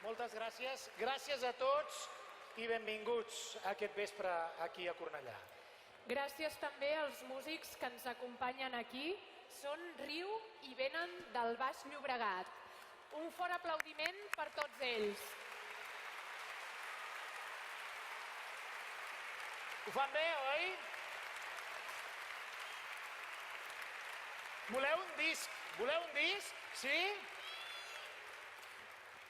Moltes gràcies. Gràcies a tots i benvinguts aquest vespre aquí a Cornellà. Gràcies també als músics que ens acompanyen aquí. Són Riu i venen del Baix Llobregat. Un fort aplaudiment per tots ells. Ho fan bé, oi? Voleu un disc? Voleu un disc? Sí?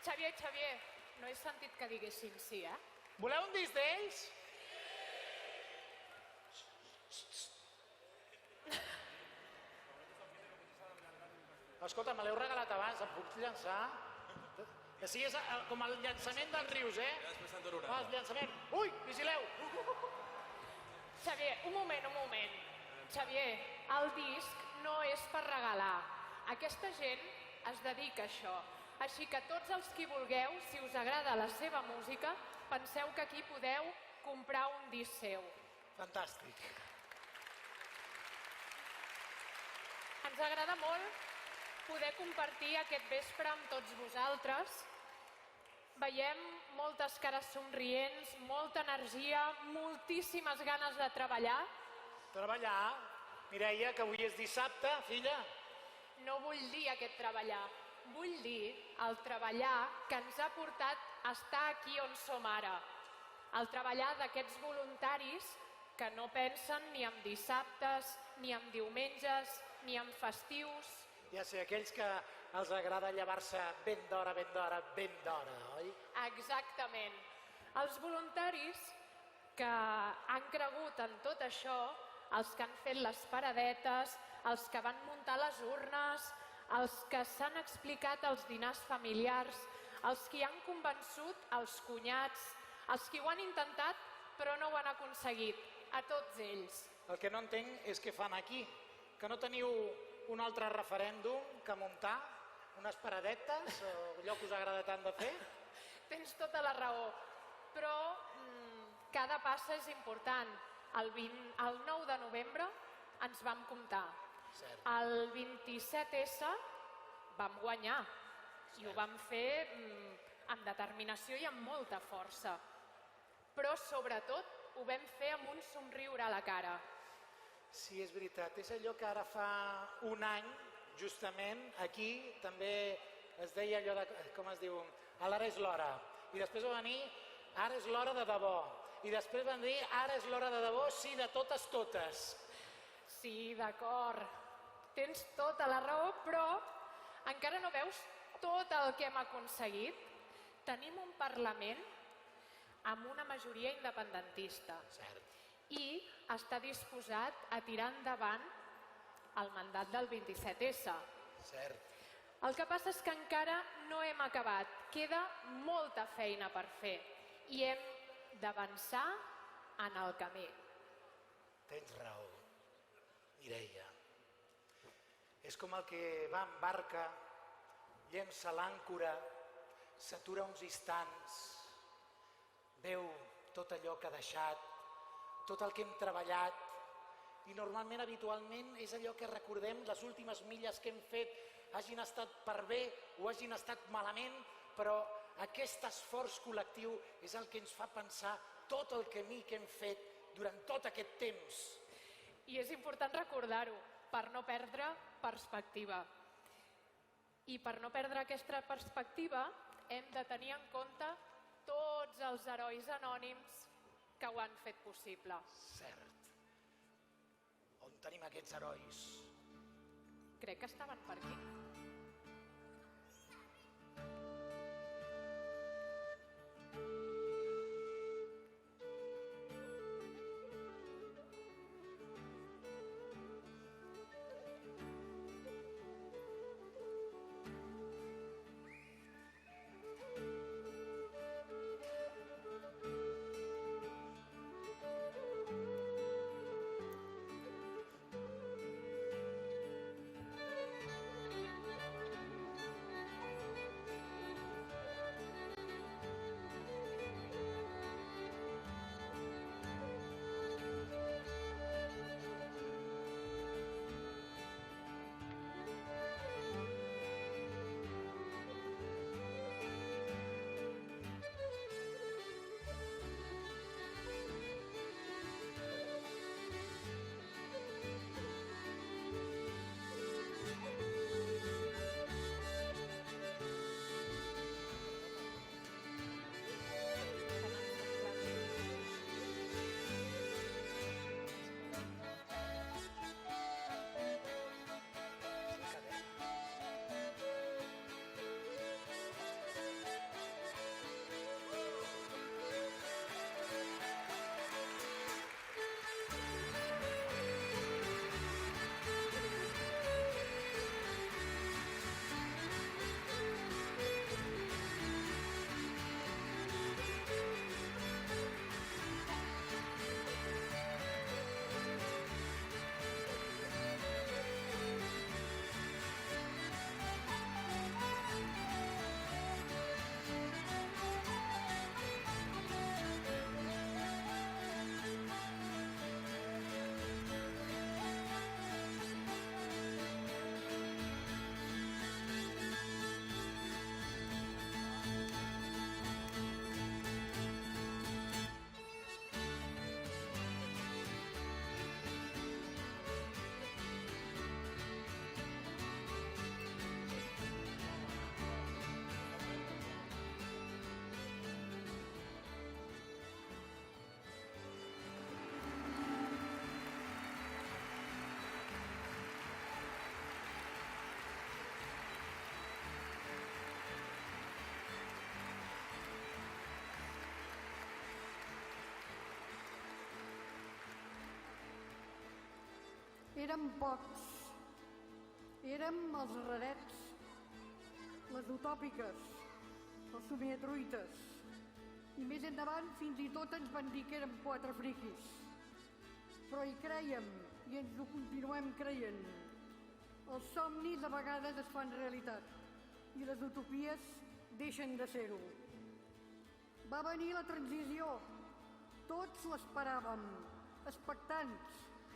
Xavier, no he sentit que diguessin sí, eh? Voleu un disc d'ells? Escolta, me l'heu regalat abans, em puc llançar? Que sigui com el llançament dels Rius, eh? El llançament. Ui, vigileu! Xavier, un moment. Xavier, el disc no és per regalar. Aquesta gent es dedica a això. Així que tots els qui vulgueu, si us agrada la seva música, penseu que aquí podeu comprar un disc seu. Fantàstic. Ens agrada molt poder compartir aquest vespre amb tots vosaltres. Veiem moltes cares somrients, molta energia, moltíssimes ganes de treballar. Treballar? Mireia, que avui és dissabte, filla. No vull dir aquest treballar. Vull dir el treballar que ens ha portat a estar aquí on som ara. El treballar d'aquests voluntaris que no pensen ni en dissabtes, ni en diumenges, ni en festius. Ja sé, aquells que els agrada llevar-se ben d'hora, oi? Exactament. Els voluntaris que han cregut en tot això, els que han fet les paradetes, els que van muntar les urnes, els que s'han explicat als dinars familiars, els que han convençut els cunyats, els que ho han intentat però no ho han aconseguit, a tots ells. El que no entenc és què fan aquí, que no teniu un altre referèndum que muntar, unes paradetes, o allò que us agrada tant de fer? Tens tota la raó, però cada passa és important. El 9 de novembre ens vam comptar. El 27S vam guanyar i ho vam fer amb determinació i amb molta força. Però sobretot ho vam fer amb un somriure a la cara. Sí, és veritat. És allò que ara fa un any, justament, aquí també es deia allò de, com es diu, ara és l'hora. I després va venir, ara és l'hora de debò. I després van dir, ara és l'hora de debò, sí, de totes. Sí, d'acord. Tens tota la raó, però encara no veus tot el que hem aconseguit? Tenim un Parlament amb una majoria independentista. Cert. I està disposat a tirar endavant el mandat del 27S. Cert. El que passa és que encara no hem acabat. Queda molta feina per fer i hem d'avançar en el camí. Tens raó, Mireia. És com el que va en barca, llença l'àncora, s'atura uns instants, veu tot allò que ha deixat, tot el que hem treballat, i normalment, habitualment, és allò que recordem, les últimes milles que hem fet, hagin estat per bé o hagin estat malament, però aquest esforç col·lectiu és el que ens fa pensar tot el camí que hem fet durant tot aquest temps. I és important recordar-ho, per no perdre perspectiva. I per no perdre aquesta perspectiva, hem de tenir en compte tots els herois anònims que ho han fet possible. Cert. On tenim aquests herois? Crec que estaven per aquí. érem pocs. Érem els rarets, les utòpiques, els somiatruites. I més endavant fins i tot ens van dir que érem 4 friquis. Però hi crèiem i ens ho continuem creient. Els somnis a vegades es fan realitat i les utopies deixen de ser-ho. Va venir la transició. Tots l'esperàvem, expectants,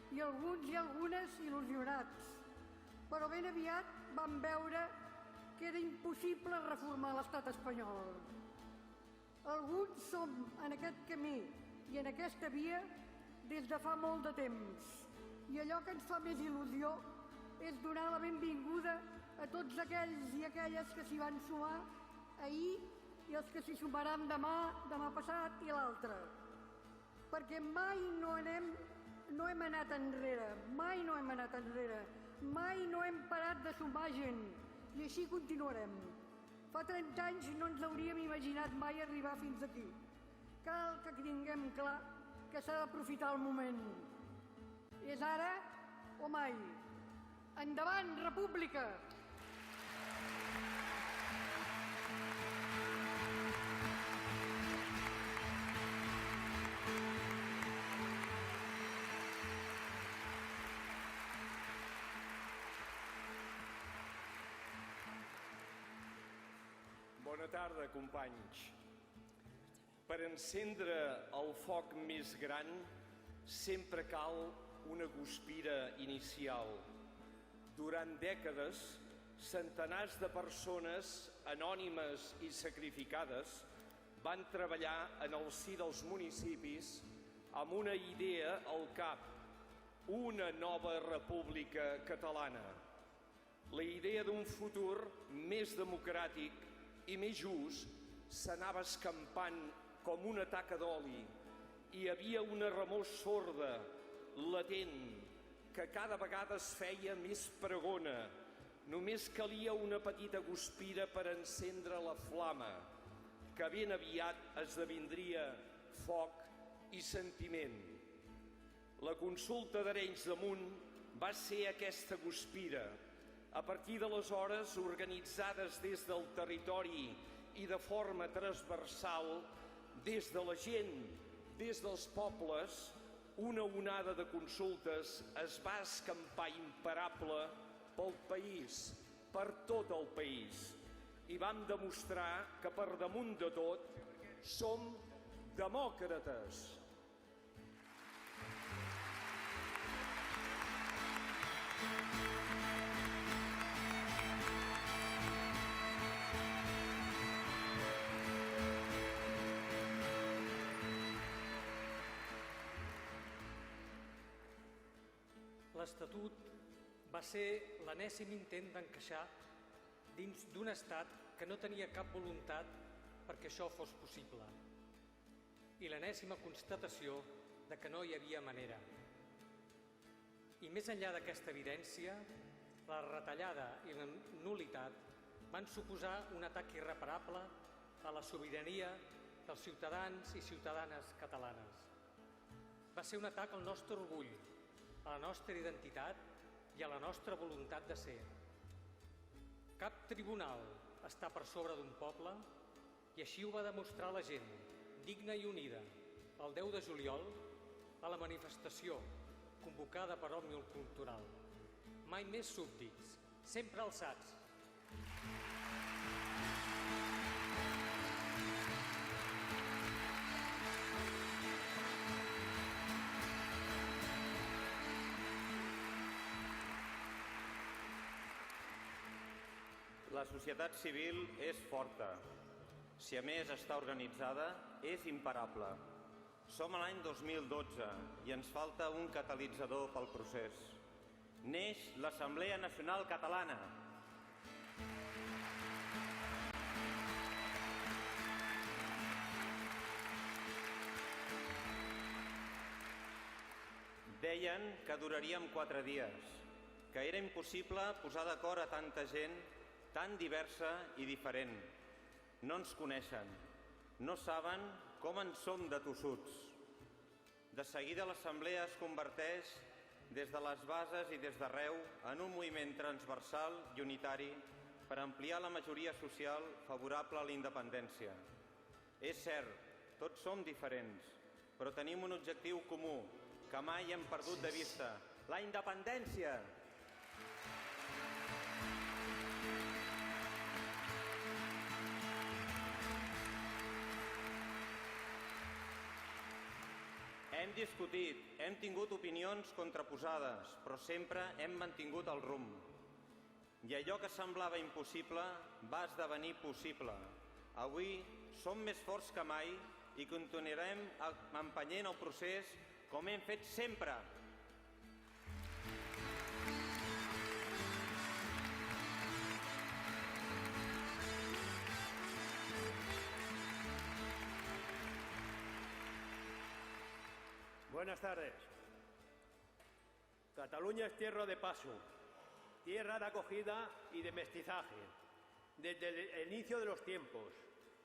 i alguns i algunes il·lusionats. Però ben aviat vam veure que era impossible reformar l'estat espanyol. Alguns som en aquest camí i en aquesta via des de fa molt de temps. I allò que ens fa més il·lusió és donar la benvinguda a tots aquells i aquelles que s'hi van sumar ahir i els que s'hi sumaran demà, demà passat i l'altre. Perquè mai no hem anat enrere, mai no hem anat enrere, mai no hem parat de sumar gent i així continuarem. Fa 30 anys no ens hauríem imaginat mai arribar fins aquí. Cal que tinguem clar que s'ha d'aprofitar el moment. És ara o mai. Endavant, República! Bona tarda, companys. Per encendre el foc més gran sempre cal una guspira inicial. Durant dècades, centenars de persones anònimes i sacrificades van treballar en el si dels municipis amb una idea al cap: una nova república catalana. La idea d'un futur més democràtic i més just s'anava escampant com una taca d'oli. Hi havia una remor sorda, latent, que cada vegada es feia més pregona. Només calia una petita guspira per encendre la flama, que ben aviat esdevindria foc i sentiment. La consulta d'Arenys de Munt va ser aquesta guspira. A partir d'aleshores, organitzades des del territori i de forma transversal, des de la gent, des dels pobles, una onada de consultes es va escampar imparable pel país, per tot el país. I vam demostrar que per damunt de tot som demòcrates. L'Estatut va ser l'enèsim intent d'encaixar dins d'un estat que no tenia cap voluntat perquè això fos possible i l'enèsima constatació de que no hi havia manera. I més enllà d'aquesta evidència, la retallada i la nul·litat van suposar un atac irreparable a la sobirania dels ciutadans i ciutadanes catalanes. Va ser un atac al nostre orgull, a la nostra identitat i a la nostra voluntat de ser. Cap tribunal està per sobre d'un poble i així ho va demostrar la gent, digna i unida, el 10 de juliol, a la manifestació convocada per Òmnium Cultural. Mai més súbdits, sempre alçats. La societat civil és forta. Si a més està organitzada, és imparable. Som a l'any 2012 i ens falta un catalitzador pel procés. Neix l'Assemblea Nacional Catalana. Deien que duraríem 4 dies, que era impossible posar d'acord a tanta gent tan diversa i diferent. No ens coneixen, no saben com en som de tossuts. De seguida l'assemblea es converteix des de les bases i des d'arreu, en un moviment transversal i unitari per ampliar la majoria social favorable a la independència. És cert, tots som diferents, però tenim un objectiu comú que mai hem perdut de vista: la independència! Hem discutit, hem tingut opinions contraposades, però sempre hem mantingut el rumb. I allò que semblava impossible va esdevenir possible. Avui som més forts que mai i continuarem empenyent el procés com hem fet sempre. Buenas tardes. Cataluña es tierra de paso, tierra de acogida y de mestizaje. Desde el inicio de los tiempos,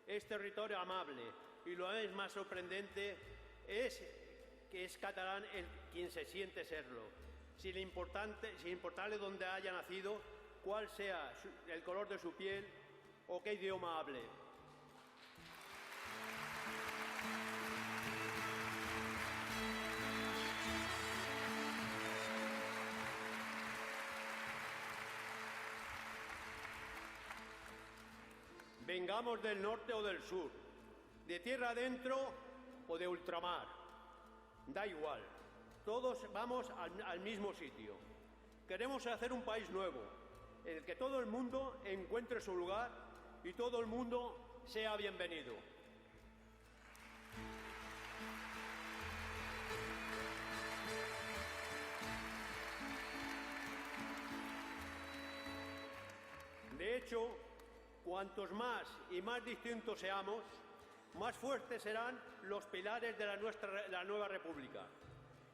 es territorio amable y lo más sorprendente es que es catalán quien se siente serlo, sin importarle dónde haya nacido, cuál sea el color de su piel o qué idioma hable. Vengamos del norte o del sur, de tierra adentro o de ultramar, da igual, todos vamos al mismo sitio. Queremos hacer un país nuevo, en el que todo el mundo encuentre su lugar y todo el mundo sea bienvenido. De hecho, cuantos más y más distintos seamos, más fuertes serán los pilares de la nueva república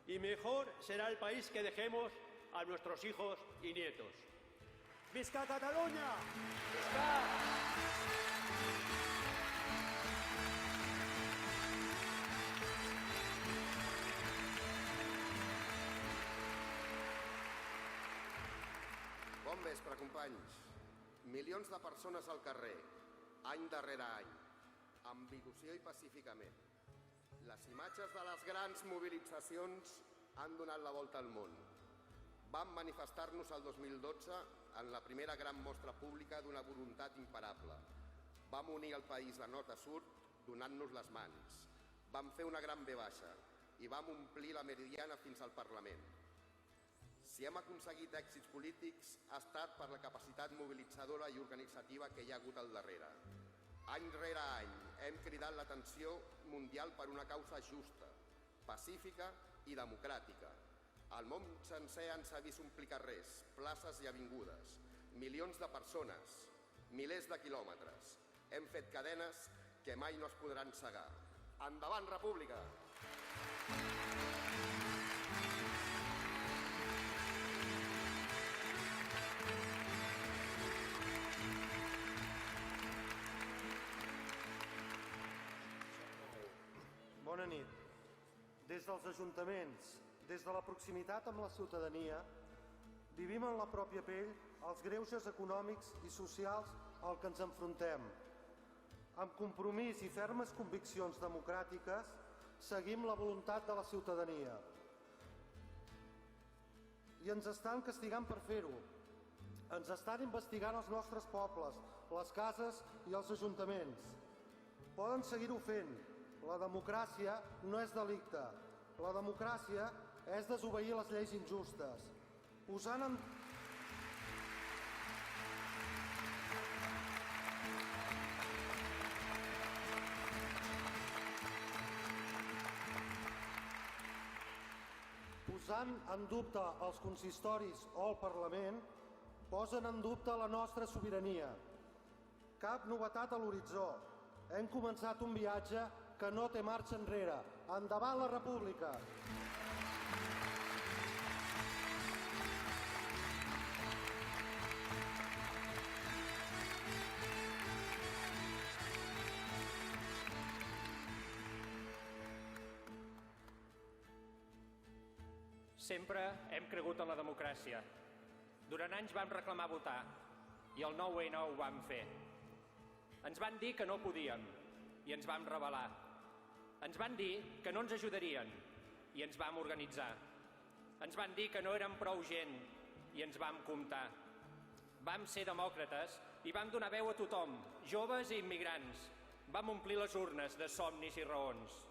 y mejor será el país que dejemos a nuestros hijos y nietos. ¡Visca Cataluña! ¡Visca! Bon vespre, companys. Milions de persones al carrer, any darrere any, amb il·lusió i pacíficament. Les imatges de les grans mobilitzacions han donat la volta al món. Vam manifestar-nos el 2012 en la primera gran mostra pública d'una voluntat imparable. Vam unir el país de nord a sud donant-nos les mans. Vam fer una gran V i vam omplir la Meridiana fins al Parlament. Si hem aconseguit èxits polítics ha estat per la capacitat mobilitzadora i organitzativa que hi ha hagut al darrere. Any rere any hem cridat l'atenció mundial per una causa justa, pacífica i democràtica. El món sencer ens ha vist omplir carrers, places i avingudes, milions de persones, milers de quilòmetres. Hem fet cadenes que mai no es podran cegar. Endavant, República! Bona nit. Des dels ajuntaments, des de la proximitat amb la ciutadania, vivim en la pròpia pell els greuges econòmics i socials al que ens enfrontem. Amb compromís i fermes conviccions democràtiques, seguim la voluntat de la ciutadania. I ens estan castigant per fer-ho. Ens estan investigant els nostres pobles, les cases i els ajuntaments. Poden seguir-ho fent. La democràcia no és delicte. La democràcia és desobeir les lleis injustes. Posant en dubte els consistoris o el Parlament, posen en dubte la nostra sobirania. Cap novetat a l'horitzó. Hem començat un viatge que no té marxa enrere. Endavant la República! Sempre hem cregut en la democràcia. Durant anys vam reclamar votar i el 9-N ho vam fer. Ens van dir que no podíem i ens vam rebel·lar. Ens van dir que no ens ajudarien i ens vam organitzar. Ens van dir que no érem prou gent i ens vam comptar. Vam ser demòcrates i vam donar veu a tothom, joves i immigrants. Vam omplir les urnes de somnis i raons.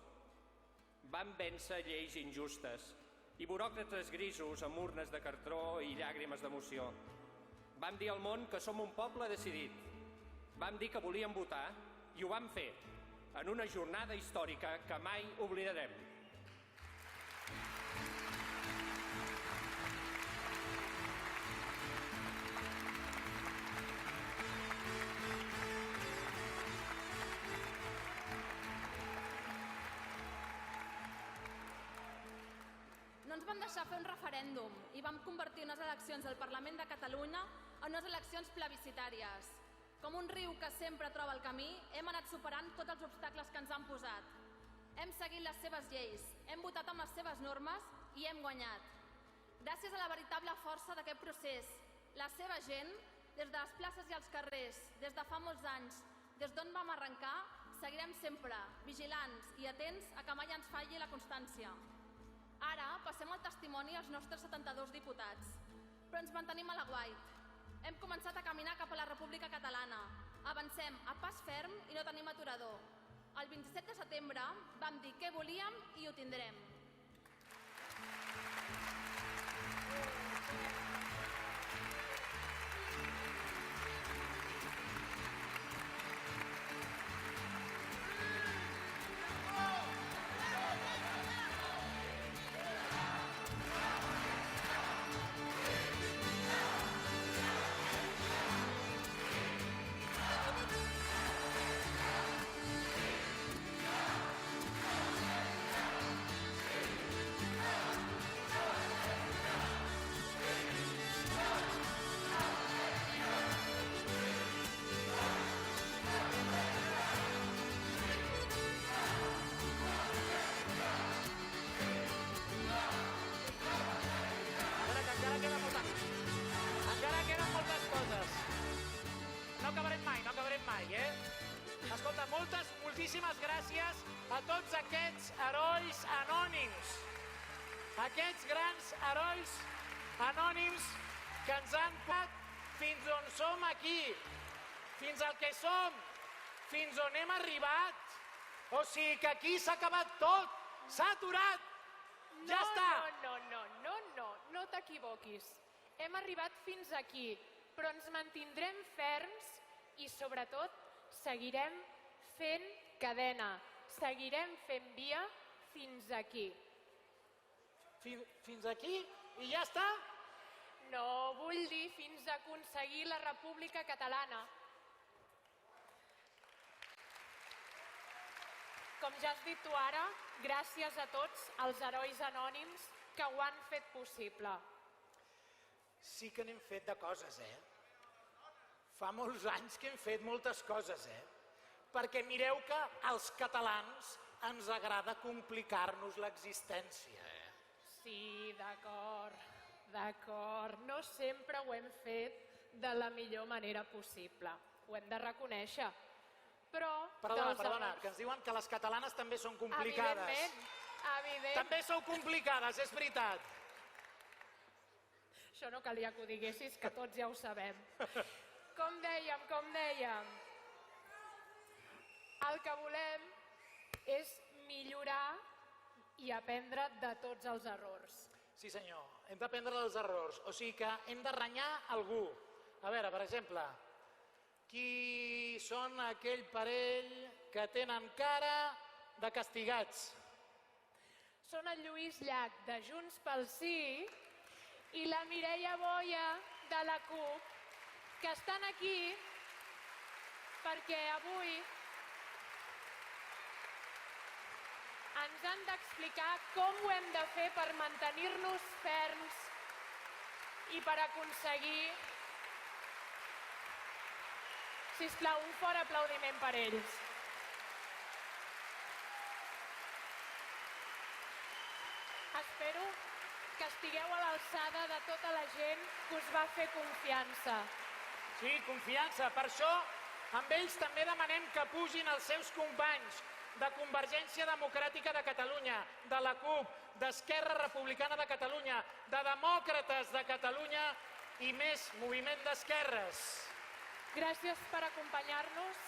Vam vèncer lleis injustes i buròcrates grisos amb urnes de cartró i llàgrimes d'emoció. Vam dir al món que som un poble decidit. Vam dir que volíem votar i ho vam fer en una jornada històrica que mai oblidarem. No ens van deixar fer un referèndum i vam convertir unes eleccions al Parlament de Catalunya en unes eleccions plebiscitàries. Com un riu que sempre troba el camí, hem anat superant tots els obstacles que ens han posat. Hem seguit les seves lleis, hem votat amb les seves normes i hem guanyat. Gràcies a la veritable força d'aquest procés, la seva gent, des de les places i els carrers, des de fa molts anys, des d'on vam arrencar, seguirem sempre vigilants i atents a que mai ens falli la constància. Ara passem el testimoni als nostres 72 diputats, però ens mantenim a l'aguait. Hem començat a caminar cap a la República Catalana. Avancem a pas ferm i no tenim aturador. El 27 de setembre vam dir què volíem i ho tindrem. Encara queden moltes coses. No acabarem mai, eh? Escolta, moltíssimes gràcies a tots aquests herois anònims. Aquests grans herois anònims que ens han portat fins on som aquí, fins al que som, fins on hem arribat. O sigui que aquí s'ha acabat tot, s'ha aturat, ja està. No t'equivoquis. Hem arribat fins aquí, però ens mantindrem ferms i, sobretot, seguirem fent cadena, seguirem fent via fins aquí. Fins aquí i ja està? No, vull dir fins a aconseguir la República Catalana. Com ja has dit tu ara, gràcies a tots els herois anònims que ho han fet possible. Sí que n'hem fet de coses, eh? Fa molts anys que hem fet moltes coses, eh? Perquè mireu que als catalans ens agrada complicar-nos l'existència, eh? Sí, d'acord. No sempre ho hem fet de la millor manera possible. Ho hem de reconèixer. Però... Perdona, que ens diuen que les catalanes també són complicades. Evidentment. També sou complicades, és veritat. Això no calia que ho diguessis, que tots ja ho sabem. Com dèiem, el que volem és millorar i aprendre de tots els errors. Sí, senyor, hem d'aprendre dels errors, o sigui que hem de renyar algú. A veure, per exemple, qui són aquell parell que tenen cara de castigats? Són el Lluís Llach, de Junts pel Sí, i la Mireia Boia, de la CUP, que estan aquí perquè avui ens han d'explicar com ho hem de fer per mantenir-nos ferms i per aconseguir... Sisplau, un fort aplaudiment per ells. que estigueu a l'alçada de tota la gent que us va fer confiança. Sí, confiança. Per això, amb ells també demanem que pugin els seus companys de Convergència Democràtica de Catalunya, de la CUP, d'Esquerra Republicana de Catalunya, de Demòcrates de Catalunya i més Moviment d'Esquerres. Gràcies per acompanyar-nos.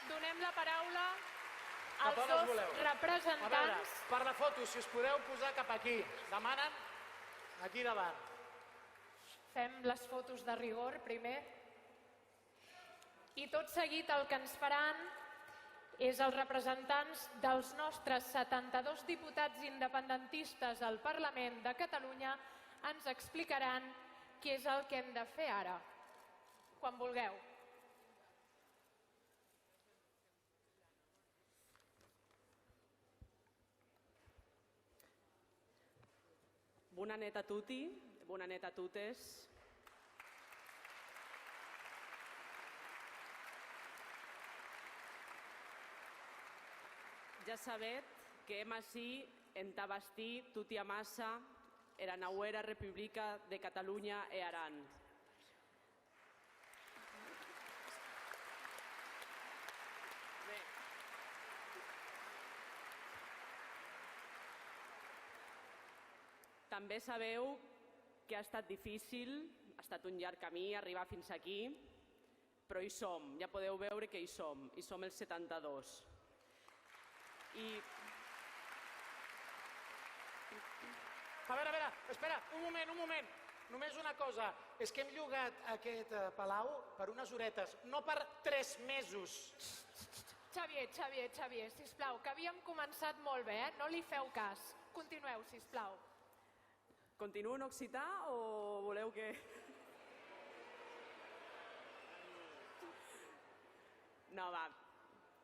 Donem la paraula als dos representants. A veure, per la foto, si us podeu posar cap aquí. Demanen aquí davant. Fem les fotos de rigor primer. I tot seguit el que ens faran és els representants dels nostres 72 diputats independentistes al Parlament de Catalunya ens explicaran què és el que hem de fer ara. Quan vulgueu. Bona nit a tutti, bona nit a totes. Ja sabet que hem ací entà bastir tutti amassa era nauera República de Catalunya e Aran. També sabeu que ha estat difícil, ha estat un llarg camí arribar fins aquí, però hi som, ja podeu veure que hi som els 72. A veure, espera, un moment. Només una cosa, és que hem llogat aquest palau per unes horetes, no per 3 mesos. Xavier, sisplau, que havíem començat molt bé, no li feu cas. Continueu, sisplau. Continuo en occità o voleu que... No, va,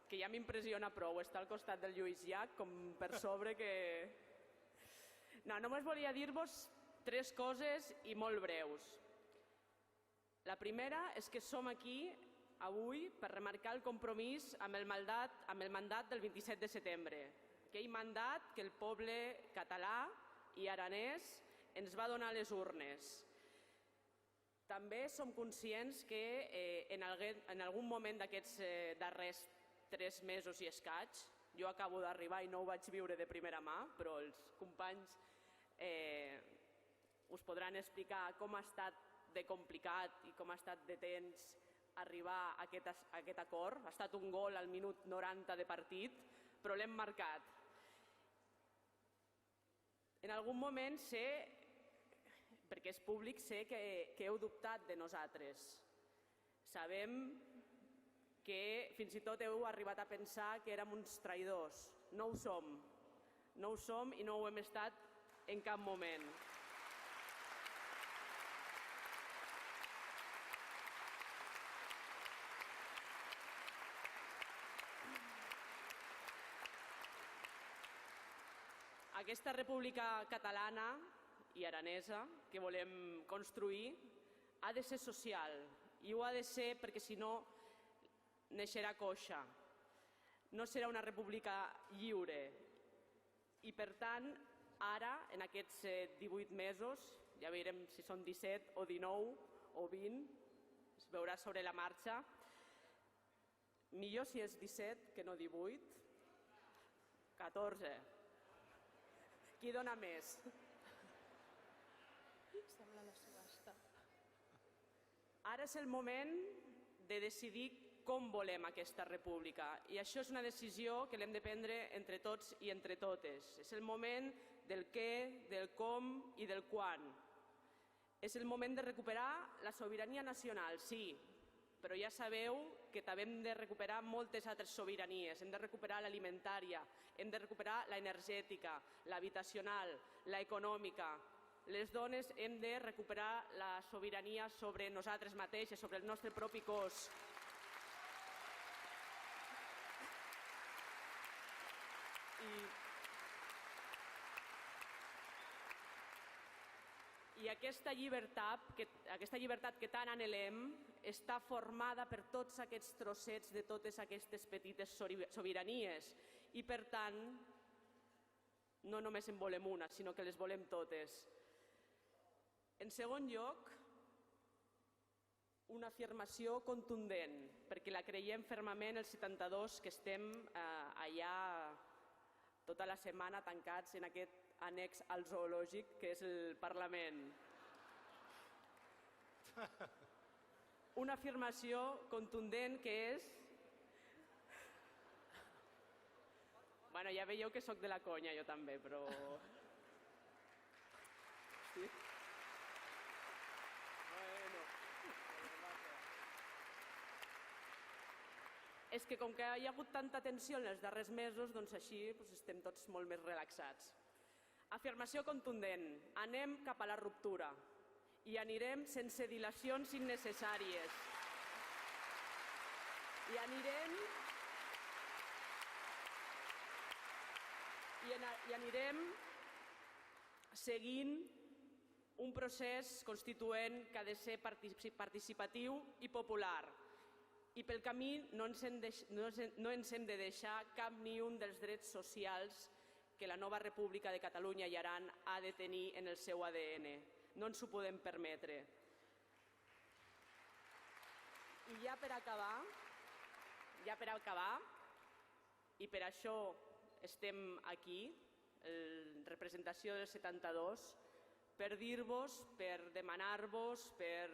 que ja m'impressiona prou estar al costat del Lluís Llach com per sobre que... No, només volia dir-vos 3 coses i molt breus. La primera és que som aquí avui per remarcar el compromís amb el mandat del 27 de setembre. Aquell mandat que el poble català i aranès ens va donar a les urnes. També som conscients que en algun moment d'aquests darrers 3 mesos i escaig, jo acabo d'arribar i no ho vaig viure de primera mà, però els companys us podran explicar com ha estat de complicat i com ha estat de temps arribar a aquest acord. Ha estat un gol al minut 90 de partit, però l'hem marcat. En algun moment sé, perquè és públic, sé que heu dubtat de nosaltres. Sabem que fins i tot heu arribat a pensar que érem uns traïdors. No ho som. No ho som i no ho hem estat en cap moment. Aquesta república catalana i aranesa que volem construir ha de ser social i ho ha de ser perquè si no neixerà coixa. No serà una república lliure i per tant ara en aquests 18 mesos, ja veurem si són 17 o 19 o 20, es veurà sobre la marxa, millor si és 17 que no 18, 14. Qui dona més? Sembla la subhasta. Ara és el moment de decidir com volem aquesta república i això és una decisió que l'hem de prendre entre tots i entre totes. És el moment del què, del com i del quan. És el moment de recuperar la sobirania nacional, sí, però ja sabeu que també hem de recuperar moltes altres sobiranies. Hem de recuperar l'alimentària, hem de recuperar l'energètica, l'habitacional, l'econòmica. Les dones hem de recuperar la sobirania sobre nosaltres mateixes, sobre el nostre propi cos. I aquesta llibertat que tant anhelem està formada per tots aquests trossets de totes aquestes petites sobiranies i, per tant, no només en volem una, sinó que les volem totes. En segon lloc, una afirmació contundent, perquè la creiem fermament els 72 que estem allà tota la setmana tancats en aquest annex al zoològic que és el Parlament. Una afirmació contundent que és... Bueno, ja veieu que sóc de la conya, jo també, però... Sí. És que com que hi ha hagut tanta tensió en els darrers mesos, doncs així estem tots molt més relaxats. Afirmació contundent, anem cap a la ruptura i anirem sense dilacions innecessàries. I anirem seguint un procés constituent que ha de ser participatiu i popular. I pel camí no ens hem de deixar cap ni un dels drets socials que la nova República de Catalunya i Aran ha de tenir en el seu ADN. No ens ho podem permetre. I ja per acabar, i per això estem aquí, en representació del 72, per dir-vos, per demanar-vos, per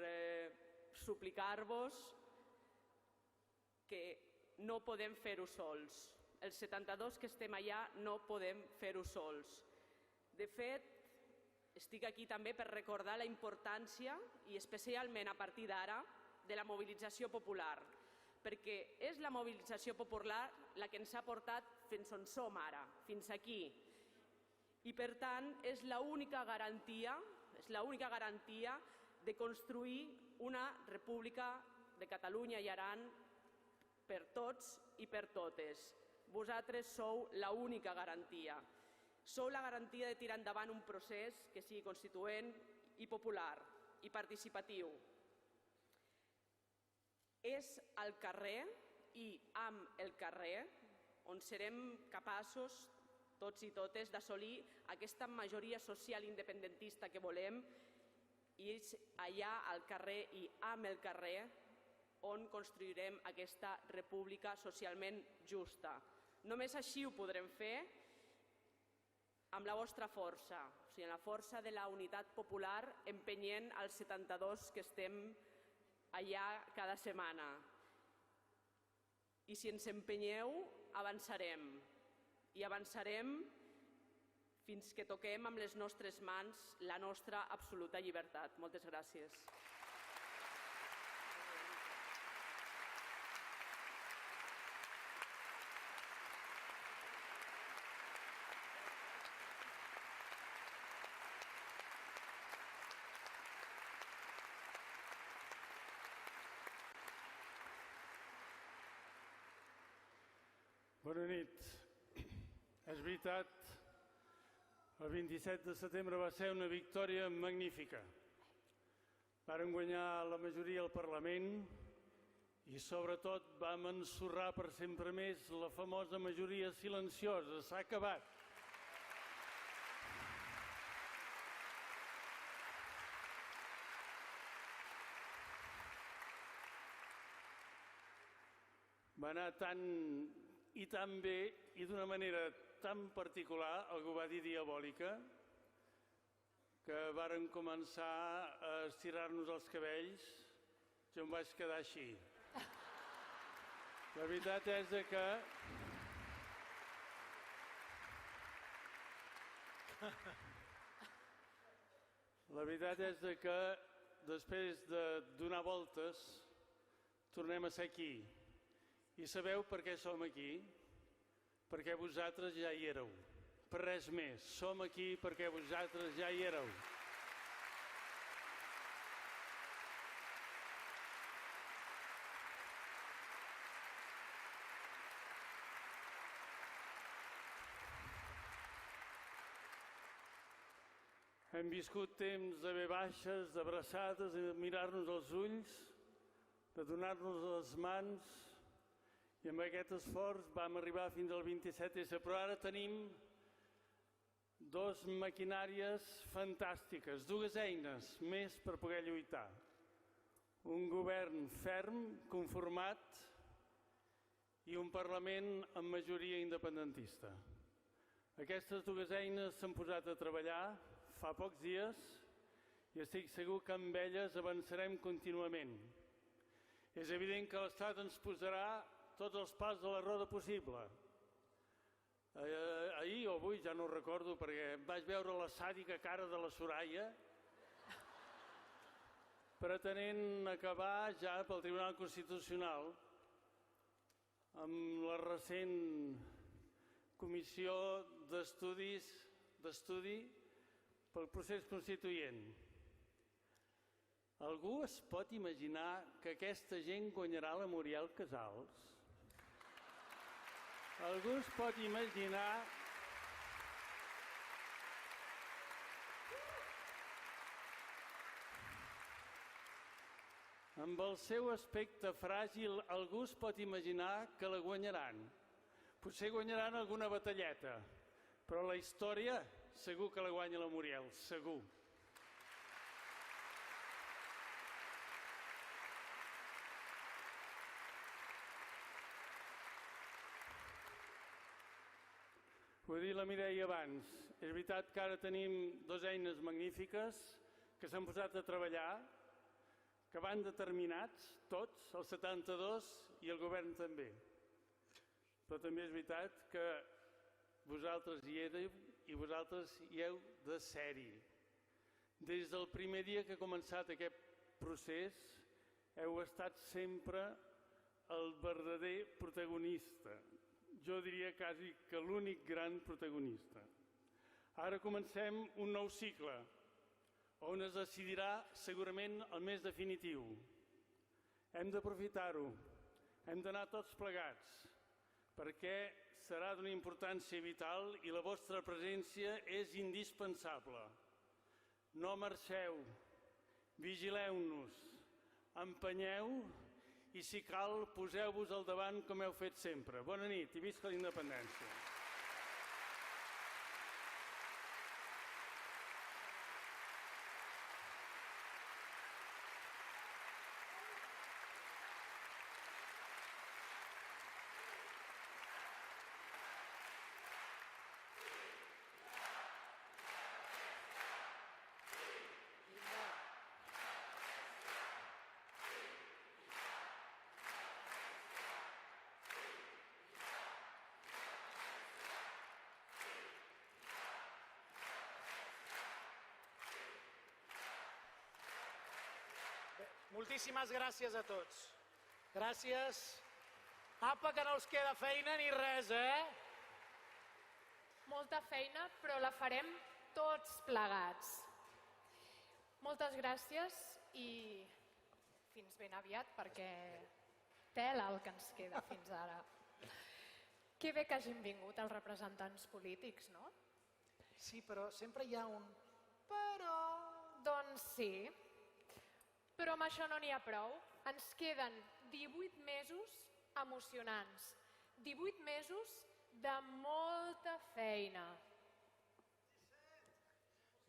suplicar-vos que no podem fer-ho sols. Els 72 que estem allà no podem fer-ho sols. De fet, estic aquí també per recordar la importància, i especialment a partir d'ara, de la mobilització popular, perquè és la mobilització popular la que ens ha portat fins on som ara, fins aquí. I per tant, és l'única garantia de construir una República de Catalunya i Aran per tots i per totes. Vosaltres sou l'única garantia. Sou la garantia de tirar endavant un procés que sigui constituent i popular i participatiu. És al carrer i amb el carrer on serem capaços, tots i totes, d'assolir aquesta majoria social independentista que volem, i és allà al carrer i amb el carrer on construirem aquesta república socialment justa. Només així ho podrem fer amb la vostra força, o sigui, amb la força de la unitat popular empenyent els 72 que estem allà cada setmana. I si ens empenyeu, avançarem. I avançarem fins que toquem amb les nostres mans la nostra absoluta llibertat. Moltes gràcies. Bona nit. És veritat, el 27 de setembre va ser una victòria magnífica. Varen guanyar la majoria al Parlament i sobretot vam ensorrar per sempre més la famosa majoria silenciosa. S'ha acabat. Va anar tan i tan bé i d'una manera tan particular, algú va dir diabòlica, que varen començar a estirar-nos els cabells, jo em vaig quedar així. La veritat és que... La veritat és que després de donar voltes tornem a ser aquí. I sabeu per què som aquí? Perquè vosaltres ja hi éreu. Per res més. Som aquí perquè vosaltres ja hi éreu. Hem viscut temps de ve baixes, d'abraçades, de mirar-nos als ulls, de donar-nos les mans, i amb aquest esforç vam arribar fins al 27S, però ara tenim dues maquinàries fantàstiques, dues eines més per poder lluitar. Un govern ferm, conformat, i un Parlament amb majoria independentista. Aquestes dues eines s'han posat a treballar fa pocs dies i estic segur que amb elles avançarem contínuament. És evident que l'Estat ens posarà tots els pals de la roda possible. Ahir o avui, ja no ho recordo, perquè vaig veure la sàdica cara de la Soraya pretenent acabar ja pel Tribunal Constitucional amb la recent comissió d'estudi pel procés constituent. Algú es pot imaginar que aquesta gent guanyarà la Muriel Casals? Algú es pot imaginar amb el seu aspecte fràgil, algú es pot imaginar que la guanyaran. Potser guanyaran alguna batalleta, però la història segur que la guanya la Muriel, segur. Ho ha dit la Mireia abans, és veritat que ara tenim dues eines magnífiques que s'han posat a treballar, que van determinats, tots, els 72 i el govern també. Però també és veritat que vosaltres hi éreu i vosaltres hi heu de ser-hi. Des del primer dia que ha començat aquest procés, heu estat sempre el verdader protagonista. Jo diria quasi que l'únic gran protagonista. Ara comencem un nou cicle, on es decidirà segurament el més definitiu. Hem d'aprofitar-ho, hem d'anar tots plegats, perquè serà d'una importància vital i la vostra presència és indispensable. No marxeu, vigileu-nos, empenyeu i, si cal, poseu-vos al davant com heu fet sempre. Bona nit i visca la independència. Moltíssimes gràcies a tots. Gràcies. Apa, que no us queda feina ni res, Molta feina, però la farem tots plegats. Moltes gràcies i fins ben aviat, perquè tela el que ens queda fins ara. Que bé que hagin vingut els representants polítics, no? Sí, però sempre hi ha un però. Doncs sí. Però amb això no n'hi ha prou. Ens queden 18 mesos emocionants. 18 mesos de molta feina.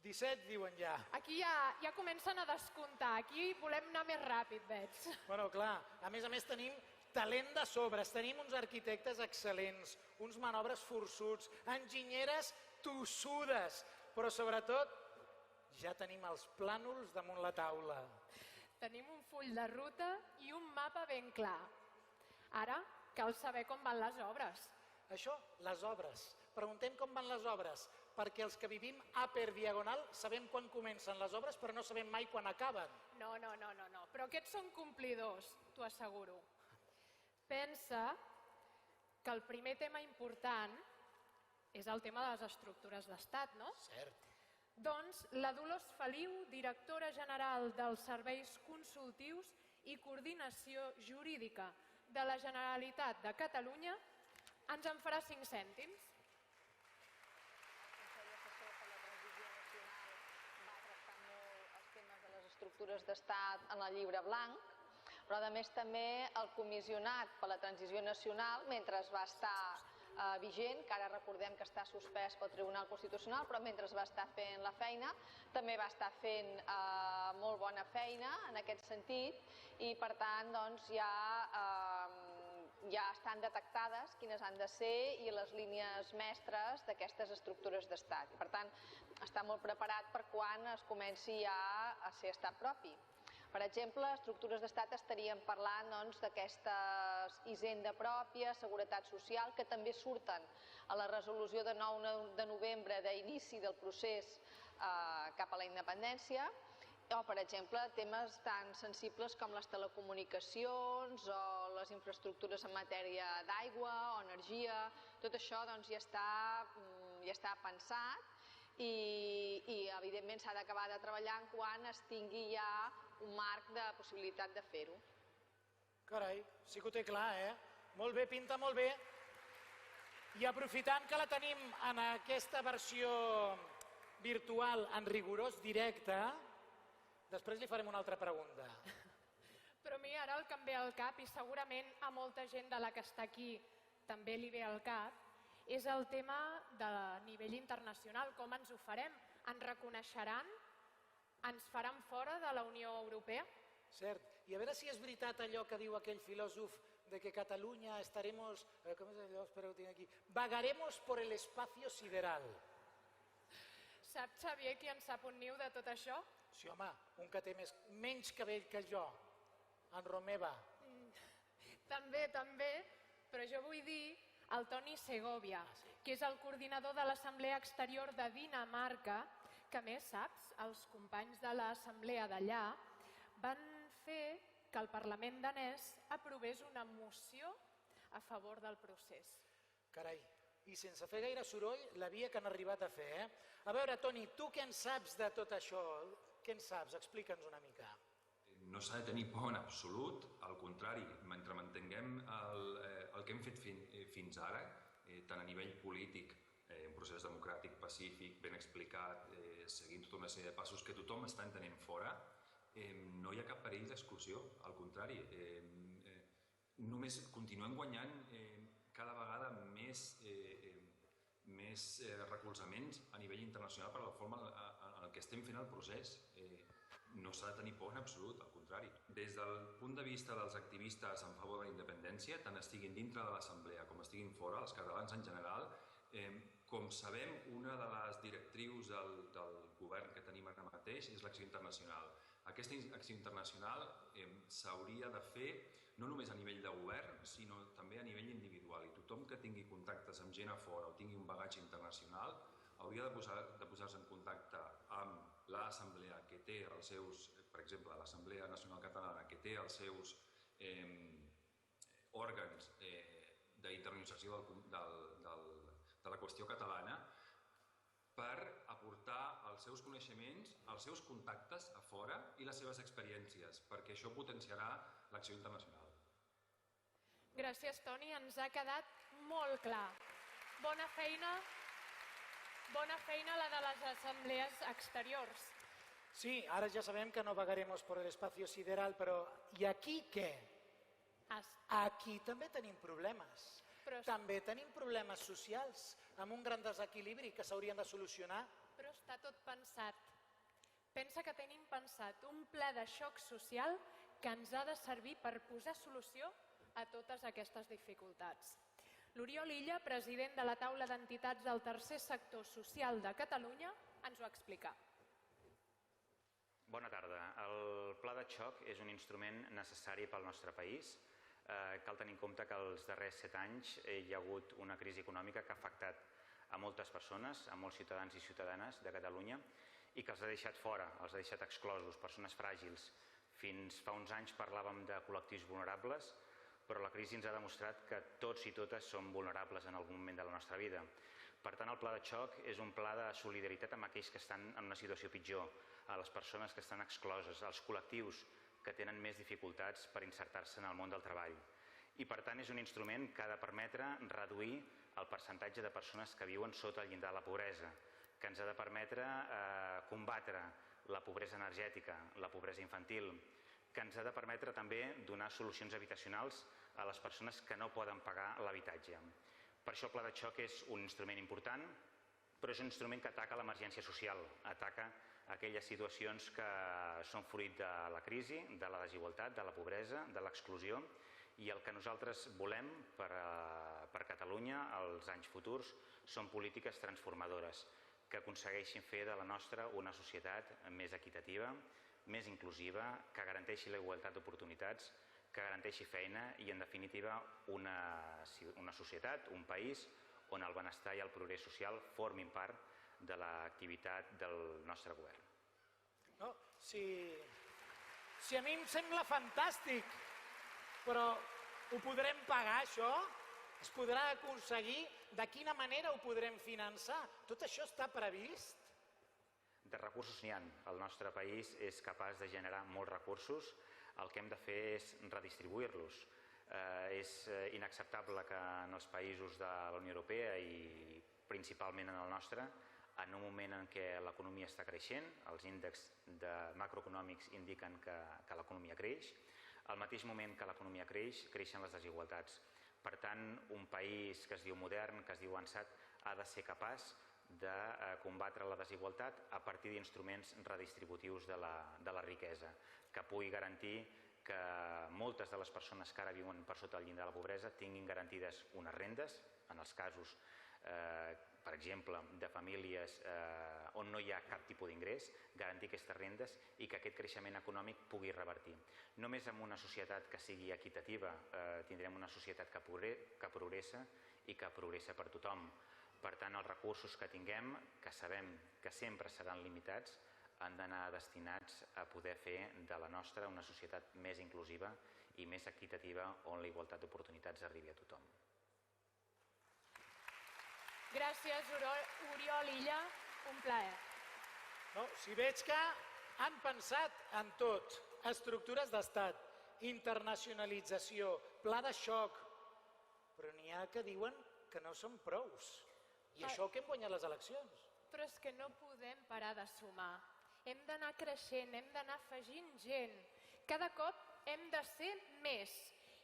17, diuen ja. Aquí ja comencen a descomptar. Aquí volem anar més ràpid, veig. Bueno, clar, a més tenim talent de sobres, tenim uns arquitectes excel·lents, uns manobres forçuts, enginyeres tossudes, però sobretot ja tenim els plànols damunt la taula. Tenim un full de ruta i un mapa ben clar. Ara cal saber com van les obres. Això, les obres. Preguntem com van les obres, perquè els que vivim a per diagonal sabem quan comencen les obres, però no sabem mai quan acaben. No, però aquests són complidors, t'ho asseguro. Pensa que el primer tema important és el tema de les estructures d'estat, no? Cert. Doncs la Dolors Feliu, directora general dels Serveis Consultius i Coordinació Jurídica de la Generalitat de Catalunya, ens en farà 5 cèntims. estructures d'estat en el llibre blanc, però a més també el comissionat per la transició nacional, mentre va estar vigent, que ara recordem que està suspès pel Tribunal Constitucional, però mentre va estar fent la feina, també va estar fent molt bona feina en aquest sentit i per tant ja estan detectades quines han de ser i les línies mestres d'aquestes estructures d'estat. Per tant, està molt preparat per quan es comenci ja a ser estat propi. Per exemple, estructures d'estat estaríem parlant d'aquesta hisenda pròpia, seguretat social, que també surten a la resolució de 9 de novembre d'inici del procés cap a la independència, o, per exemple, temes tan sensibles com les telecomunicacions o les infraestructures en matèria d'aigua o energia. Tot això ja està pensat i evidentment s'ha d'acabar de treballar quan es tingui ja un marc de possibilitat de fer-ho. Carai, sí que ho té clar, eh? Molt bé, pinta molt bé. I aprofitant que la tenim en aquesta versió virtual en rigorós directe, després li farem una altra pregunta. Però a mi ara el que em ve al cap, i segurament a molta gent de la que està aquí també li ve al cap, és el tema de nivell internacional, com ens ho farem? Ens reconeixeran? Ens faran fora de la Unió Europea? Cert. I a veure si és veritat allò que diu aquell filòsof de que Catalunya estaremos, com és allò? Espera que ho tinc aquí. Vagaremos por el espacio sideral. Sap, Xavier, qui en sap un niu de tot això? Sí, home, un que té menys cabell que jo, en Romeva. També, però jo vull dir el Toni Segovia, que és el coordinador de l'Assemblea Exterior de Dinamarca, que a més, saps, els companys de l'assemblea d'allà van fer que el Parlament danès aprovés una moció a favor del procés. Carai, i sense fer gaire soroll, la via que han arribat a fer, eh? A veure, Toni, tu què en saps de tot això? Què en saps? Explica'ns una mica. No s'ha de tenir por en absolut, al contrari, mentre mantinguem el que hem fet fins ara, tant a nivell polític, un procés democràtic, pacífic, ben explicat, seguint tota una sèrie de passos que tothom està entenent fora, no hi ha cap perill d'exclusió, al contrari. Només continuem guanyant cada vegada més recolzaments a nivell internacional per la forma en què estem fent el procés. No s'ha de tenir por en absolut, al contrari. Des del punt de vista dels activistes en favor de la independència, tant estiguin dintre de l'Assemblea com estiguin fora, els catalans en general, com sabem, una de les directrius del govern que tenim ara mateix és l'acció internacional. Aquesta acció internacional s'hauria de fer no només a nivell de govern, sinó també a nivell individual. I tothom que tingui contactes amb gent a fora o tingui un bagatge internacional hauria de posar-se en contacte amb l'Assemblea que té els seus, per exemple, l'Assemblea Nacional Catalana, que té els seus òrgans d'internalització de la qüestió catalana, per aportar els seus coneixements, els seus contactes a fora i les seves experiències, perquè això potenciarà l'acció internacional. Gràcies, Toni, ens ha quedat molt clar. Bona feina la de les assemblees exteriors. Sí, ara ja sabem que no vagaremos por el espacio sideral, però i aquí què? Aquí també tenim problemes. També tenim problemes socials, amb un gran desequilibri que s'haurien de solucionar. Però està tot pensat. Pensa que tenim pensat un pla de xoc social que ens ha de servir per posar solució a totes aquestes dificultats. L'Oriol Illa, president de la taula d'entitats del tercer sector social de Catalunya, ens ho explica. Bona tarda. El pla de xoc és un instrument necessari pel nostre país. Cal tenir en compte que els darrers 7 anys hi ha hagut una crisi econòmica que ha afectat a moltes persones, a molts ciutadans i ciutadanes de Catalunya, i que els ha deixat fora, els ha deixat exclosos, persones fràgils. Fins fa uns anys parlàvem de col·lectius vulnerables, però la crisi ens ha demostrat que tots i totes som vulnerables en algun moment de la nostra vida. Per tant, el pla de xoc és un pla de solidaritat amb aquells que estan en una situació pitjor, a les persones que estan excloses, als col·lectius que tenen més dificultats per insertar-se en el món del treball. I per tant és un instrument que ha de permetre reduir el percentatge de persones que viuen sota el llindar de la pobresa, que ens ha de permetre combatre la pobresa energètica, la pobresa infantil, que ens ha de permetre també donar solucions habitacionals a les persones que no poden pagar l'habitatge. Per això el Pla de Xoc és un instrument important, però és un instrument que ataca l'emergència social, ataca aquelles situacions que són fruit de la crisi, de la desigualtat, de la pobresa, de l'exclusió, i el que nosaltres volem per Catalunya als anys futurs són polítiques transformadores que aconsegueixin fer de la nostra una societat més equitativa, més inclusiva, que garanteixi la igualtat d'oportunitats, que garanteixi feina i, en definitiva, una societat, un país on el benestar i el progrés social formin part de l'activitat del nostre govern. No, si a mi em sembla fantàstic, però ho podrem pagar, això? Es podrà aconseguir? De quina manera ho podrem finançar? Tot això està previst? De recursos n'hi ha. El nostre país és capaç de generar molts recursos. El que hem de fer és redistribuir-los. És inacceptable que en els països de la Unió Europea i principalment en el nostre, en un moment en què l'economia està creixent, els índexs macroeconòmics indiquen que l'economia creix, al mateix moment que l'economia creix, creixen les desigualtats. Per tant, un país que es diu modern, que es diu avançat, ha de ser capaç de combatre la desigualtat a partir d'instruments redistributius de la riquesa, que pugui garantir que moltes de les persones que ara viuen per sota el llindar de la pobresa tinguin garantides unes rendes, en els casos, per exemple, de famílies on no hi ha cap tipus d'ingrés, garantir aquestes rendes i que aquest creixement econòmic pugui revertir. Només amb una societat que sigui equitativa tindrem una societat que progressa i que progressa per tothom. Per tant, els recursos que tinguem, que sabem que sempre seran limitats, han d'anar destinats a poder fer de la nostra una societat més inclusiva i més equitativa on la igualtat d'oportunitats arribi a tothom. Gràcies, Oriol Illa. Un plaer. Si veig que han pensat en tot, estructures d'estat, internacionalització, pla de xoc, però n'hi ha que diuen que no són prous. I això que hem guanyat les eleccions. Però és que no podem parar de sumar. Hem d'anar creixent, hem d'anar afegint gent. Cada cop hem de ser més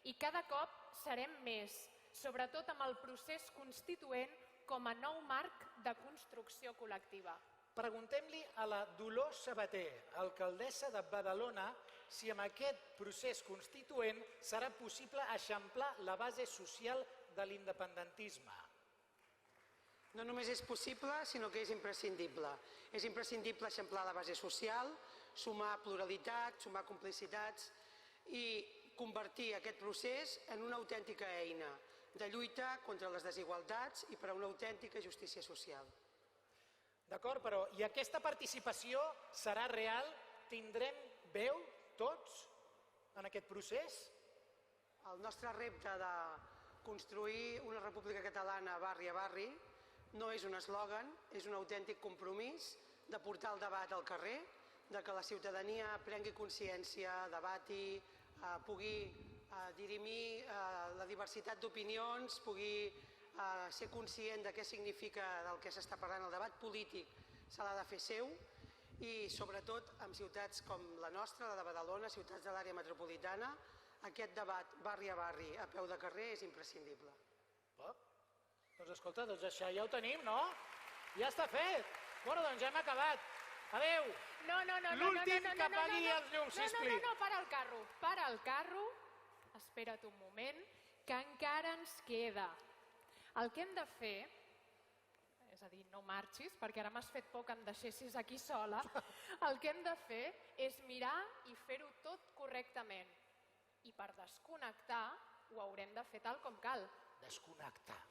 i cada cop serem més, sobretot amb el procés constituent com a nou marc de construcció col·lectiva. Preguntem-li a la Dolors Sabater, alcaldessa de Badalona, si amb aquest procés constituent serà possible eixamplar la base social de l'independentisme. No només és possible, sinó que és imprescindible. És imprescindible eixamplar la base social, sumar pluralitat, sumar complicitats i convertir aquest procés en una autèntica eina de lluita contra les desigualtats i per a una autèntica justícia social. D'acord, però i aquesta participació serà real? Tindrem veu tots en aquest procés? El nostre repte de construir una república catalana barri a barri no és un eslògan, és un autèntic compromís de portar el debat al carrer, de que la ciutadania prengui consciència, debati, pugui dirimir la diversitat d'opinions, pugui ser conscient de què significa del que s'està parlant. El debat polític se l'ha de fer seu i, sobretot, en ciutats com la nostra, la de Badalona, ciutats de l'àrea metropolitana, aquest debat barri a barri, a peu de carrer, és imprescindible. Doncs escolta, doncs això ja ho tenim, no? Ja està fet. Bueno, doncs ja hem acabat. Adéu. L'últim que pagui els llums, sisplau. No, para el carro. Para el carro. Espera't un moment, que encara ens queda. El que hem de fer, és a dir, no marxis, perquè ara m'has fet por que em deixessis aquí sola, el que hem de fer és mirar i fer-ho tot correctament. I per desconnectar ho haurem de fer tal com cal. Desconnectar.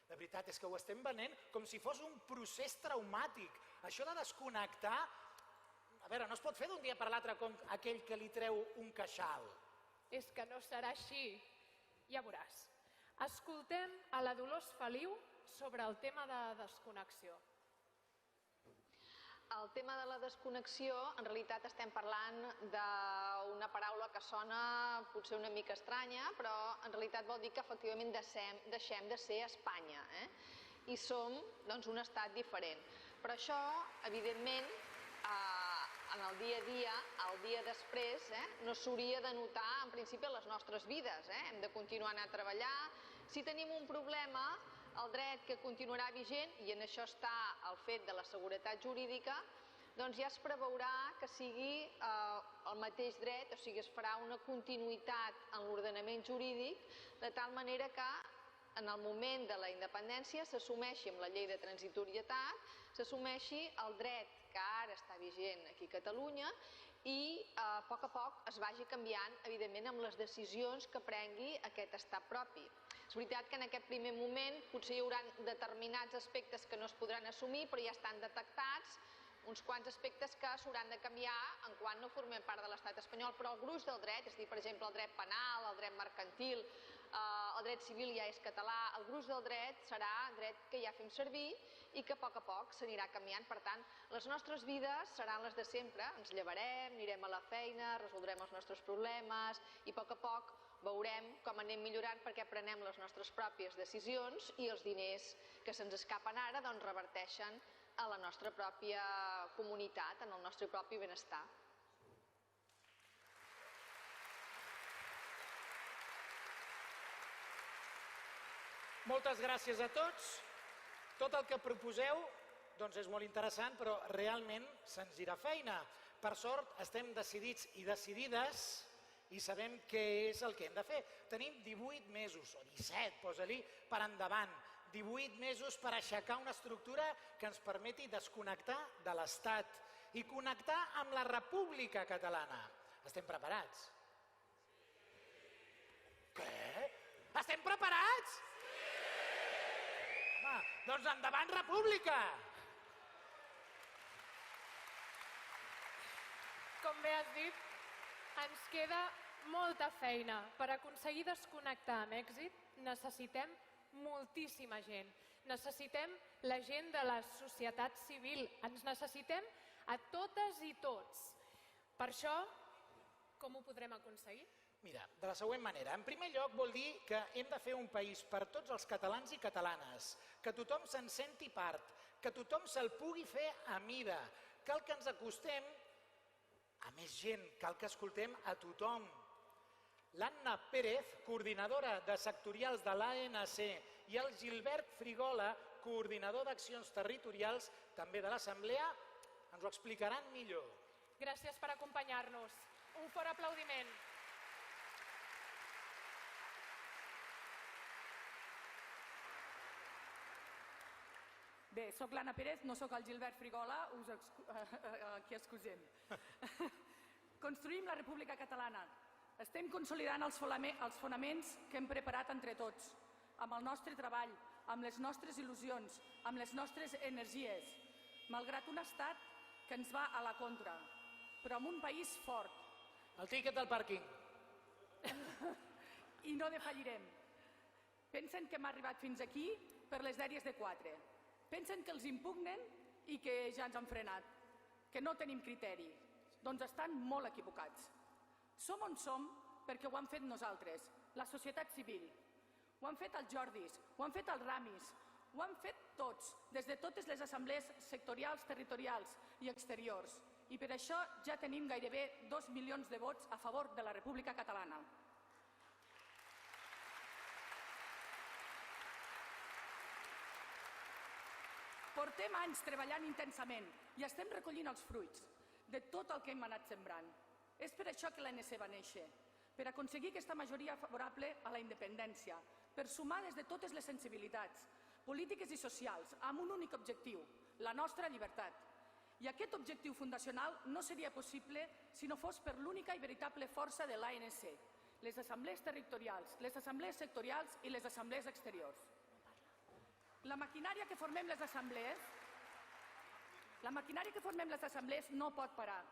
De veritat, és que ho estem venent com si fos un procés traumàtic. Això de desconnectar, a veure, no es pot fer d'un dia per l'altre com aquell que li treu un queixal. És que no serà així. Ja veuràs. Escoltem a la Dolors Feliu sobre el tema de desconnexió. El tema de la desconnexió, en realitat estem parlant d'una paraula que sona potser una mica estranya, però en realitat vol dir que efectivament deixem de ser Espanya i som un estat diferent. Però això, evidentment, en el dia a dia, el dia després, no s'hauria de notar en principi a les nostres vides. Hem de continuar a anar a treballar. Si tenim un problema, el dret que continuarà vigent, i en això està el fet de la seguretat jurídica, doncs ja es preveurà que sigui el mateix dret, o sigui, es farà una continuïtat en l'ordenament jurídic, de tal manera que en el moment de la independència s'assumeixi amb la llei de transitorietat, s'assumeixi el dret que ara està vigent aquí a Catalunya i a poc es vagi canviant, evidentment, amb les decisions que prengui aquest estat propi. És veritat que en aquest primer moment potser hi haurà determinats aspectes que no es podran assumir, però ja estan detectats uns quants aspectes que s'hauran de canviar en quan no formem part de l'estat espanyol, però el gruix del dret, és a dir, per exemple, el dret penal, el dret mercantil, el dret civil ja és català, el gruix del dret serà dret que ja fem servir i que a poc s'anirà canviant. Per tant, les nostres vides seran les de sempre, ens llevarem, anirem a la feina, resoldrem els nostres problemes i a poc veurem com anem millorant perquè prenem les nostres pròpies decisions i els diners que se'ns escapen ara doncs reverteixen a la nostra pròpia comunitat, en el nostre propi benestar. Moltes gràcies a tots. Tot el que proposeu doncs és molt interessant, però realment se'ns dirà feina. Per sort, estem decidits i decidides i sabem què és el que hem de fer. Tenim 18 mesos, o 17, posa-li, per endavant. 18 mesos per aixecar una estructura que ens permeti desconnectar de l'Estat i connectar amb la República Catalana. Estem preparats? Què? Estem preparats? Home, doncs endavant República! Com bé has dit, ens queda molta feina. Per aconseguir desconnectar amb èxit necessitem moltíssima gent. Necessitem la gent de la societat civil. Ens necessitem a totes i tots. Per això, com ho podrem aconseguir? Mira, de la següent manera. En primer lloc, vol dir que hem de fer un país per tots els catalans i catalanes, que tothom se'n senti part, que tothom se'l pugui fer a mida. Cal que ens acostem a més gent, cal que escoltem a tothom. L'Anna Pérez, coordinadora de sectorials de l'ANC, i el Gilbert Frigola, coordinador d'accions territorials, també de l'Assemblea, ens ho explicaran millor. Gràcies per acompanyar-nos. Un fort aplaudiment. Bé, soc l'Anna Pérez, no soc el Gilbert Frigola, aquí excusem. Construïm la República Catalana. Estem consolidant els fonaments que hem preparat entre tots, amb el nostre treball, amb les nostres il·lusions, amb les nostres energies, malgrat un estat que ens va a la contra, però amb un país fort. El tíquet del pàrquing. I no defallirem. Pensen que hem arribat fins aquí per les dèries de 4. Pensen que els impugnen i que ja ens han frenat, que no tenim criteri. Doncs estan molt equivocats. Som on som perquè ho han fet nosaltres, la societat civil. Ho han fet els Jordis, ho han fet els Ramis, ho han fet tots, des de totes les assemblees sectorials, territorials i exteriors. I per això ja tenim gairebé 2 milions de vots a favor de la República Catalana. Portem anys treballant intensament i estem recollint els fruits de tot el que hem anat sembrant. És per això que l'ANC va néixer, per aconseguir aquesta majoria favorable a la independència, per sumar des de totes les sensibilitats, polítiques i socials, amb un únic objectiu, la nostra llibertat. I aquest objectiu fundacional no seria possible si no fos per l'única i veritable força de l'ANC, les assemblees territorials, les assemblees sectorials i les assemblees exteriors. La maquinària que formem les assemblees no pot parar.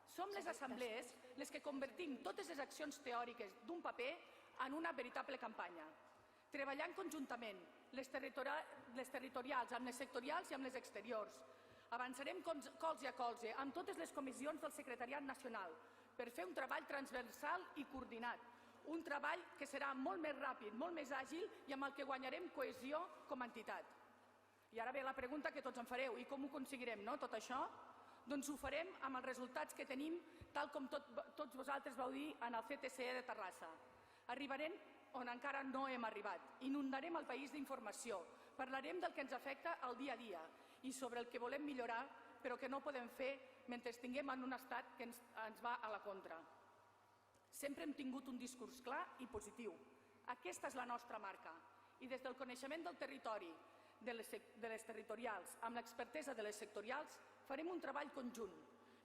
Som les assemblees les que convertim totes les accions teòriques d'un paper en una veritable campanya. Treballant conjuntament, les territorials, amb les sectorials i amb les exteriors. Avançarem colze a colze amb totes les comissions del Secretariat Nacional per fer un treball transversal i coordinat. Un treball que serà molt més ràpid, molt més àgil i amb el que guanyarem cohesió com a entitat. I ara ve la pregunta que tots em fareu, i com ho aconseguirem, no, tot això? Doncs ho farem amb els resultats que tenim, tal com tots vosaltres vau dir en el CTCE de Terrassa. Arribarem on encara no hem arribat. Inundarem el país d'informació. Parlarem del que ens afecta al dia a dia i sobre el que volem millorar, però que no podem fer mentre tinguem en un estat que ens va a la contra. Sempre hem tingut un discurs clar i positiu. Aquesta és la nostra marca. I des del coneixement del territori, de les territorials, amb l'expertesa de les sectorials, farem un treball conjunt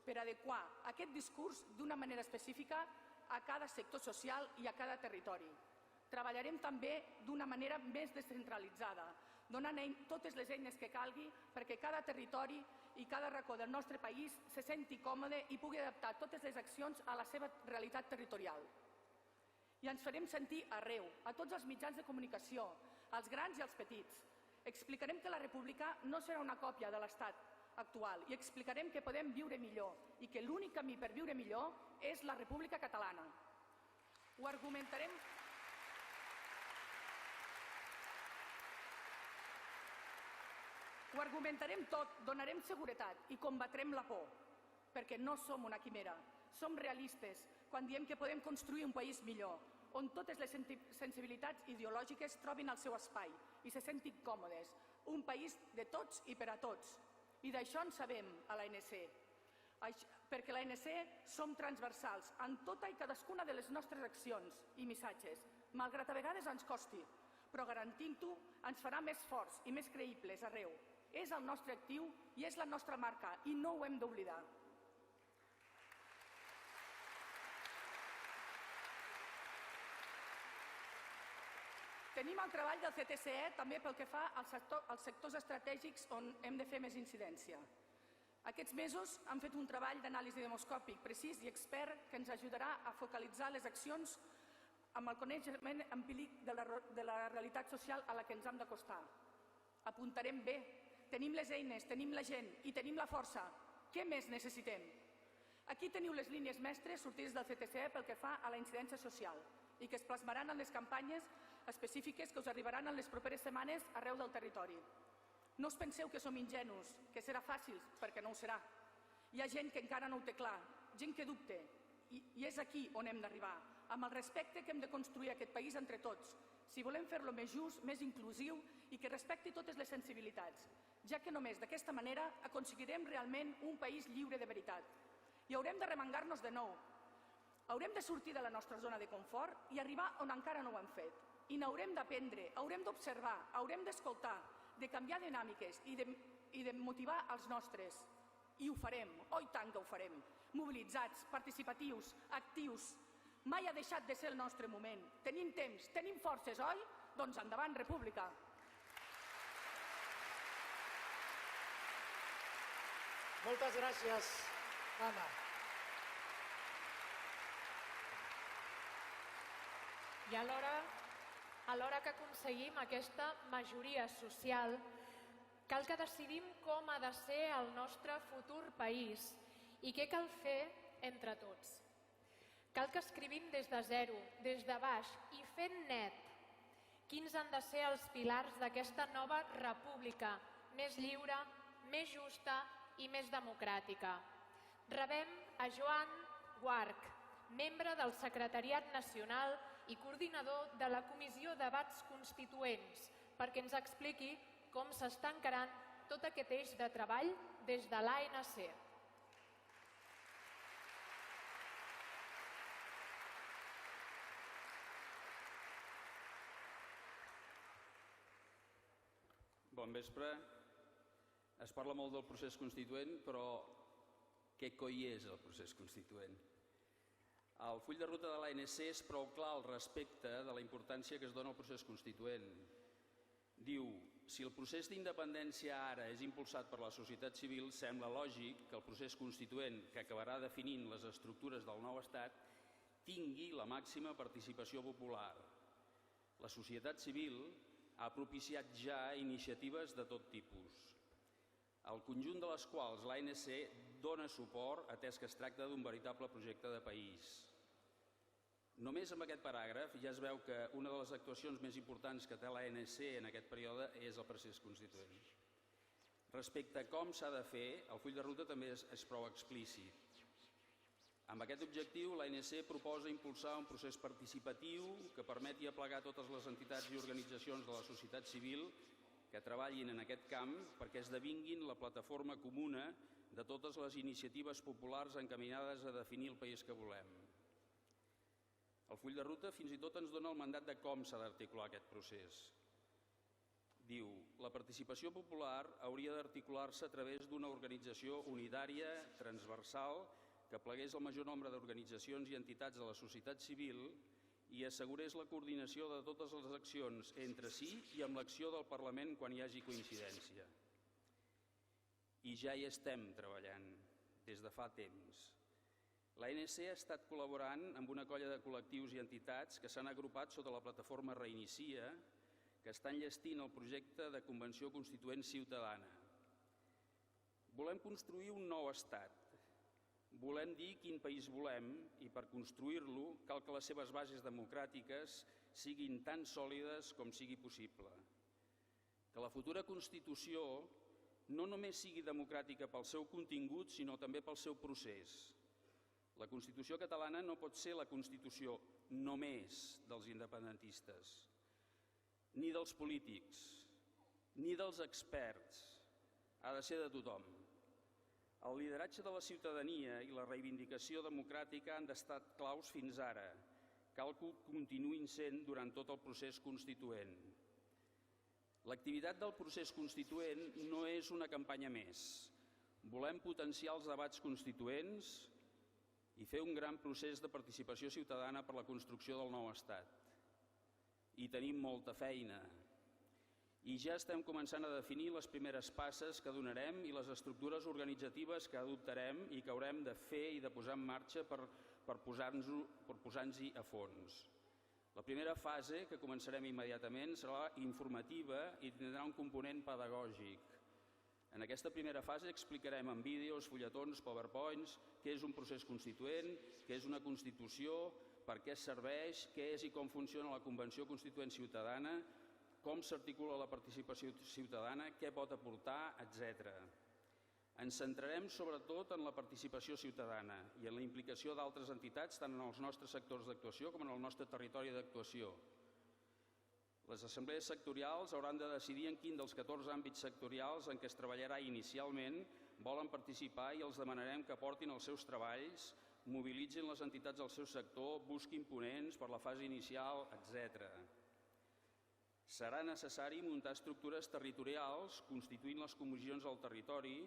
per adequar aquest discurs d'una manera específica a cada sector social i a cada territori. Treballarem també d'una manera més descentralitzada, donant totes les eines que calgui perquè cada territori i cada racó del nostre país se senti còmode i pugui adaptar totes les accions a la seva realitat territorial. I ens farem sentir arreu, a tots els mitjans de comunicació, als grans i als petits. Explicarem que la república no serà una còpia de l'estat actual i explicarem que podem viure millor i que l'únic camí per viure millor és la república catalana. Ho argumentarem tot, donarem seguretat i combatrem la por, perquè no som una quimera. Som realistes quan diem que podem construir un país millor, on totes les sensibilitats ideològiques trobin el seu espai i se sentin còmodes. Un país de tots i per a tots. I d'això en sabem a l'ANC. Perquè a l'ANC som transversals en tota i cadascuna de les nostres accions i missatges, malgrat a vegades ens costi, però garantint-ho ens farà més forts i més creïbles arreu. És el nostre actiu i és la nostra marca i no ho hem d'oblidar. Tenim el treball del CTCE també pel que fa als sectors estratègics on hem de fer més incidència. Aquests mesos han fet un treball d'anàlisi demoscòpic precís i expert que ens ajudarà a focalitzar les accions amb el coneixement empíric de la realitat social a la que ens hem d'acostar. Apuntarem bé, tenim les eines, tenim la gent i tenim la força. Què més necessitem? Aquí teniu les línies mestres sortides del CTCE pel que fa a la incidència social i que es plasmaran en les campanyes específiques que us arribaran en les properes setmanes arreu del territori. No us penseu que som ingenus, que serà fàcil, perquè no ho serà. Hi ha gent que encara no ho té clar, gent que dubte, i és aquí on hem d'arribar, amb el respecte que hem de construir aquest país entre tots, si volem fer-lo més just, més inclusiu i que respecti totes les sensibilitats, ja que només d'aquesta manera aconseguirem realment un país lliure de veritat. I haurem de remengar-nos de nou. Haurem de sortir de la nostra zona de confort i arribar on encara no ho hem fet. I n'haurem d'aprendre, haurem d'observar, haurem d'escoltar, de canviar dinàmiques i de motivar els nostres. I ho farem, oi tant que ho farem. Mobilitzats, participatius, actius. Mai ha deixat de ser el nostre moment. Tenim temps, tenim forces, oi? Doncs endavant, república. Moltes gràcies, Anna. I alhora que aconseguim aquesta majoria social, cal que decidim com ha de ser el nostre futur país i què cal fer entre tots. Cal que escrivim des de zero, des de baix i fent net quins han de ser els pilars d'aquesta nova república més lliure, més justa i més democràtica. Rebem a Joan Guarch, membre del Secretariat Nacional i coordinador de la Comissió de Debats Constituents, perquè ens expliqui com s'està encarant tot aquest eix de treball des de l'ANC. Bon vespre. Es parla molt del procés constituent, però què coi és el procés constituent? El full de ruta de l'ANC és prou clar al respecte de la importància que es dona al procés constituent. Diu, si el procés d'independència ara és impulsat per la societat civil, sembla lògic que el procés constituent, que acabarà definint les estructures del nou estat, tingui la màxima participació popular. La societat civil ha propiciat ja iniciatives de tot tipus, al conjunt de les quals l'ANC dona suport atès que es tracta d'un veritable projecte de país. Només amb aquest paràgraf ja es veu que una de les actuacions més importants que té l'ANC en aquest període és el procés constituent. Respecte a com s'ha de fer, el full de ruta també és prou explícit. Amb aquest objectiu, l'ANC proposa impulsar un procés participatiu que permeti aplegar totes les entitats i organitzacions de la societat civil que treballin en aquest camp perquè esdevinguin la plataforma comuna de totes les iniciatives populars encaminades a definir el país que volem. El full de ruta fins i tot ens dona el mandat de com s'ha d'articular aquest procés. Diu, la participació popular hauria d'articular-se a través d'una organització unitària, transversal, que plegués el major nombre d'organitzacions i entitats de la societat civil i assegurés la coordinació de totes les accions entre si i amb l'acció del Parlament quan hi hagi coincidència. I ja hi estem treballant, des de fa temps. L'ANC ha estat col·laborant amb una colla de col·lectius i entitats que s'han agrupat sota la plataforma Reinicia, que està enllestint el projecte de Convenció Constituent Ciutadana. Volem construir un nou estat. Volem dir quin país volem i per construir-lo cal que les seves bases democràtiques siguin tan sòlides com sigui possible. Que la futura Constitució no només sigui democràtica pel seu contingut, sinó també pel seu procés. La Constitució catalana no pot ser la Constitució només dels independentistes, ni dels polítics, ni dels experts. Ha de ser de tothom. El lideratge de la ciutadania i la reivindicació democràtica han estat claus fins ara. Cal que ho continuïn sent durant tot el procés constituent. L'activitat del procés constituent no és una campanya més. Volem potenciar els debats constituents i fer un gran procés de participació ciutadana per la construcció del nou estat. I tenim molta feina. I ja estem començant a definir les primeres passes que donarem i les estructures organitzatives que adoptarem i que haurem de fer i de posar en marxa per posar-nos-hi a fons. La primera fase, que començarem immediatament, serà informativa i tindrà un component pedagògic. En aquesta primera fase explicarem en vídeos, fulletons, powerpoints, què és un procés constituent, què és una Constitució, per què serveix, què és i com funciona la Convenció Constituent Ciutadana, com s'articula la participació ciutadana, què pot aportar, etc. Ens centrarem sobretot en la participació ciutadana i en la implicació d'altres entitats tant en els nostres sectors d'actuació com en el nostre territori d'actuació. Les assemblees sectorials hauran de decidir en quin dels 14 àmbits sectorials en què es treballarà inicialment volen participar i els demanarem que aportin els seus treballs, mobilitzin les entitats del seu sector, busquin ponents per la fase inicial, etc. Serà necessari muntar estructures territorials constituint les comissions del territori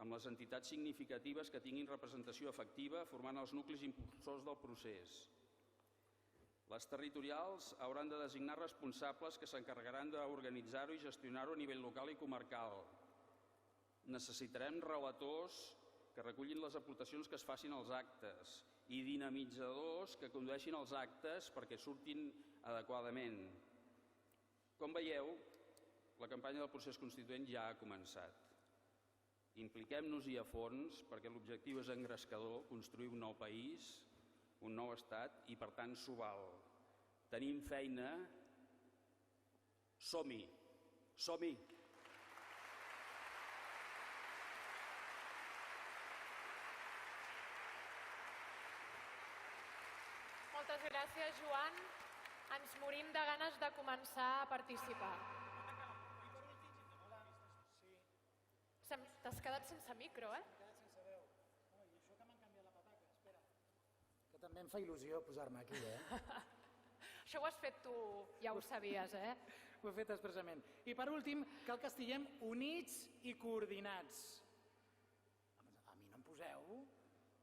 amb les entitats significatives que tinguin representació efectiva formant els nuclis impulsors del procés. Les territorials hauran de designar responsables que s'encarregaran d'organitzar-ho i gestionar-ho a nivell local i comarcal. Necessitarem relators que recullin les aportacions que es facin als actes i dinamitzadors que condueixin els actes perquè surtin adequadament. Com veieu, la campanya del procés constituent ja ha començat. Impliquem-nos-hi a fons perquè l'objectiu és engrescador, construir un nou país, un nou estat i, per tant, s'ho val. Tenim feina, som-hi, som-hi! Moltes gràcies, Joan. Ens morim de ganes de començar a participar. T'has quedat sense micro, eh? Que també em fa il·lusió posar-me aquí, Això ho has fet tu, ja ho sabies, eh? Ho he fet expressament. I per últim, cal que estiguem units i coordinats. A mi no em poseu?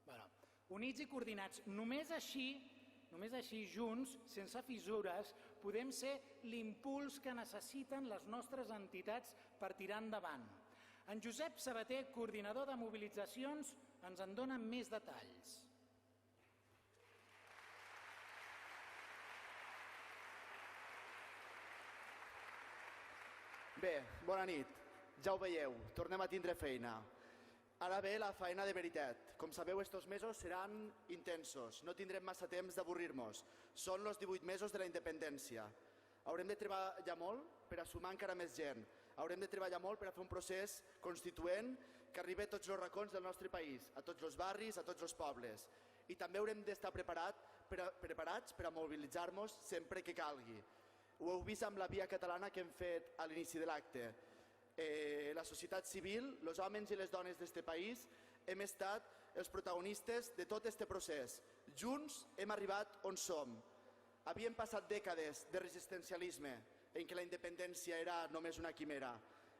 Bueno, units i coordinats. Només així, junts, sense fissures, podem ser l'impuls que necessiten les nostres entitats per tirar endavant. En Josep Sabater, coordinador de mobilitzacions, ens en dona més detalls. Bé, bona nit. Ja ho veieu, tornem a tindre feina. Ara ve la feina de veritat. Com sabeu, estos mesos seran intensos. No tindrem massa temps d'avorrir-nos. Són els 18 mesos de la independència. Haurem de treballar molt per a sumar encara més gent, Haurem de treballar molt per a fer un procés constituent que arribi a tots els racons del nostre país, a tots els barris, a tots els pobles. I també haurem d'estar preparats per a mobilitzar-nos sempre que calgui. Ho heu vist amb la via catalana que hem fet a l'inici de l'acte. La societat civil, els homes i les dones d'aquest país, hem estat els protagonistes de tot aquest procés. Junts hem arribat on som. Havíem passat dècades de resistencialisme en què la independència era només una quimera,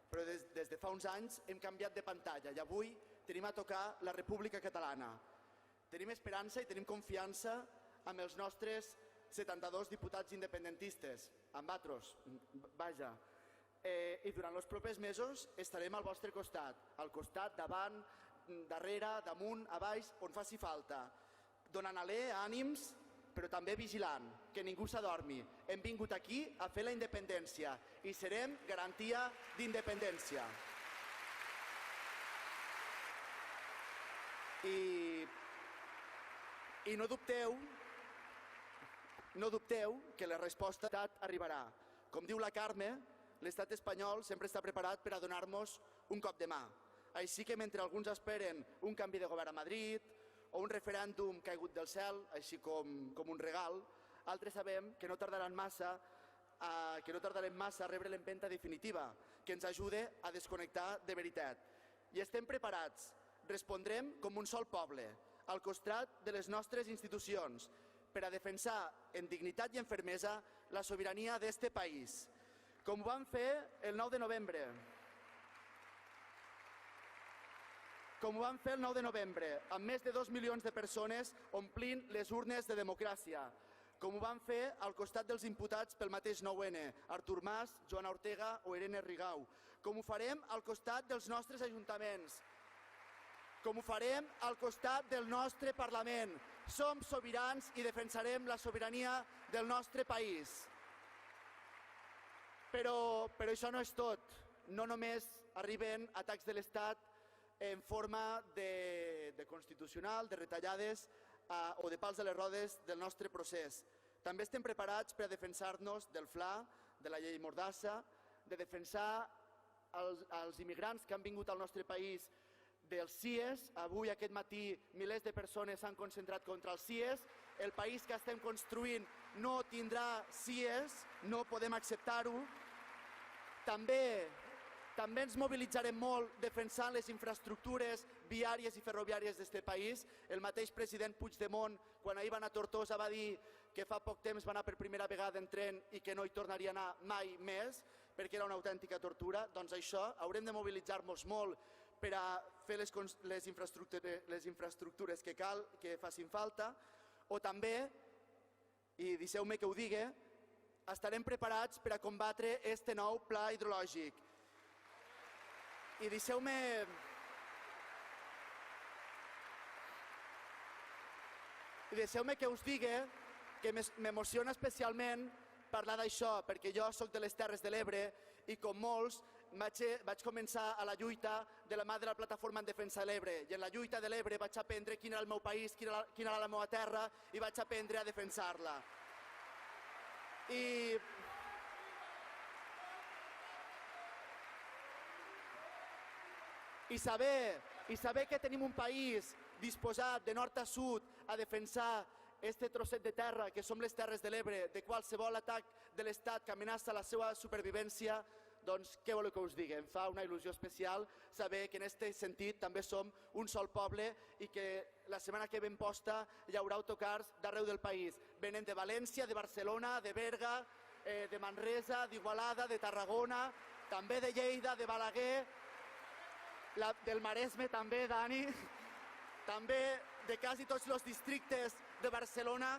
però des de fa uns anys hem canviat de pantalla i avui tenim a tocar la República Catalana. Tenim esperança i tenim confiança amb els nostres 72 diputats independentistes, amb altres, vaja. I durant els propers mesos estarem al vostre costat, al costat, davant, darrere, damunt, a baix, on faci falta, donant alè, ànims, però també vigilant, que ningú s'adormi. Hem vingut aquí a fer la independència i serem garantia d'independència. I no dubteu que la resposta arribarà. Com diu la Carme, l'estat espanyol sempre està preparat per a donar-nos un cop de mà. Així que mentre alguns esperen un canvi de govern a Madrid o un referèndum caigut del cel, així com un regal, altres sabem que no tardarem massa a rebre l'empenta definitiva, que ens ajude a desconnectar de veritat. I estem preparats. Respondrem com un sol poble, al costat de les nostres institucions, per a defensar en dignitat i en fermesa la sobirania d'este país, com ho vam fer el 9 de novembre. Com ho vam fer el 9 de novembre, amb més de 2 milions de persones omplint les urnes de democràcia. Com ho vam fer al costat dels imputats pel mateix 9-N, Artur Mas, Joana Ortega o Irene Rigau. Com ho farem al costat dels nostres ajuntaments. Com ho farem al costat del nostre Parlament. Som sobirans i defensarem la sobirania del nostre país. Però això no és tot. No només arriben atacs de l'Estat en forma de constitucional, de retallades o de pals a les rodes del nostre procés. També estem preparats per a defensar-nos del FLA, de la llei Mordassa, de defensar els immigrants que han vingut al nostre país dels CIES. Avui, aquest matí, milers de persones s'han concentrat contra els CIES. El país que estem construint no tindrà CIES, no podem acceptar-ho. També ens mobilitzarem molt defensant les infraestructures viàries i ferroviàries d'aquest país. El mateix president Puigdemont, quan ahir va anar a Tortosa, va dir que fa poc temps va anar per primera vegada en tren i que no hi tornaria a anar mai més, perquè era una autèntica tortura. Doncs això, haurem de mobilitzar-nos molt per a fer les infraestructures que facin falta. O també, i deixeu-me que ho digui, estarem preparats per a combatre este nou pla hidrològic. I deixeu-me que us digui que m'emociona especialment parlar d'això, perquè jo soc de les Terres de l'Ebre i com molts vaig començar a la lluita de la mà de la plataforma en defensa de l'Ebre, i en la lluita de l'Ebre vaig aprendre quin era el meu país, quina era la meva terra, i vaig aprendre a defensar-la. I saber que tenim un país disposat de nord a sud a defensar este trosset de terra que som les Terres de l'Ebre de qualsevol atac de l'Estat que amenaça la seva supervivència, doncs què voleu que us digui? Em fa una il·lusió especial saber que en aquest sentit també som un sol poble i que la setmana que ve en posta hi haurà autocars d'arreu del país. Venen de València, de Barcelona, de Berga, de Manresa, d'Igualada, de Tarragona, també de Lleida, de Balaguer, del Maresme també, Dani, també de quasi tots els districtes de Barcelona.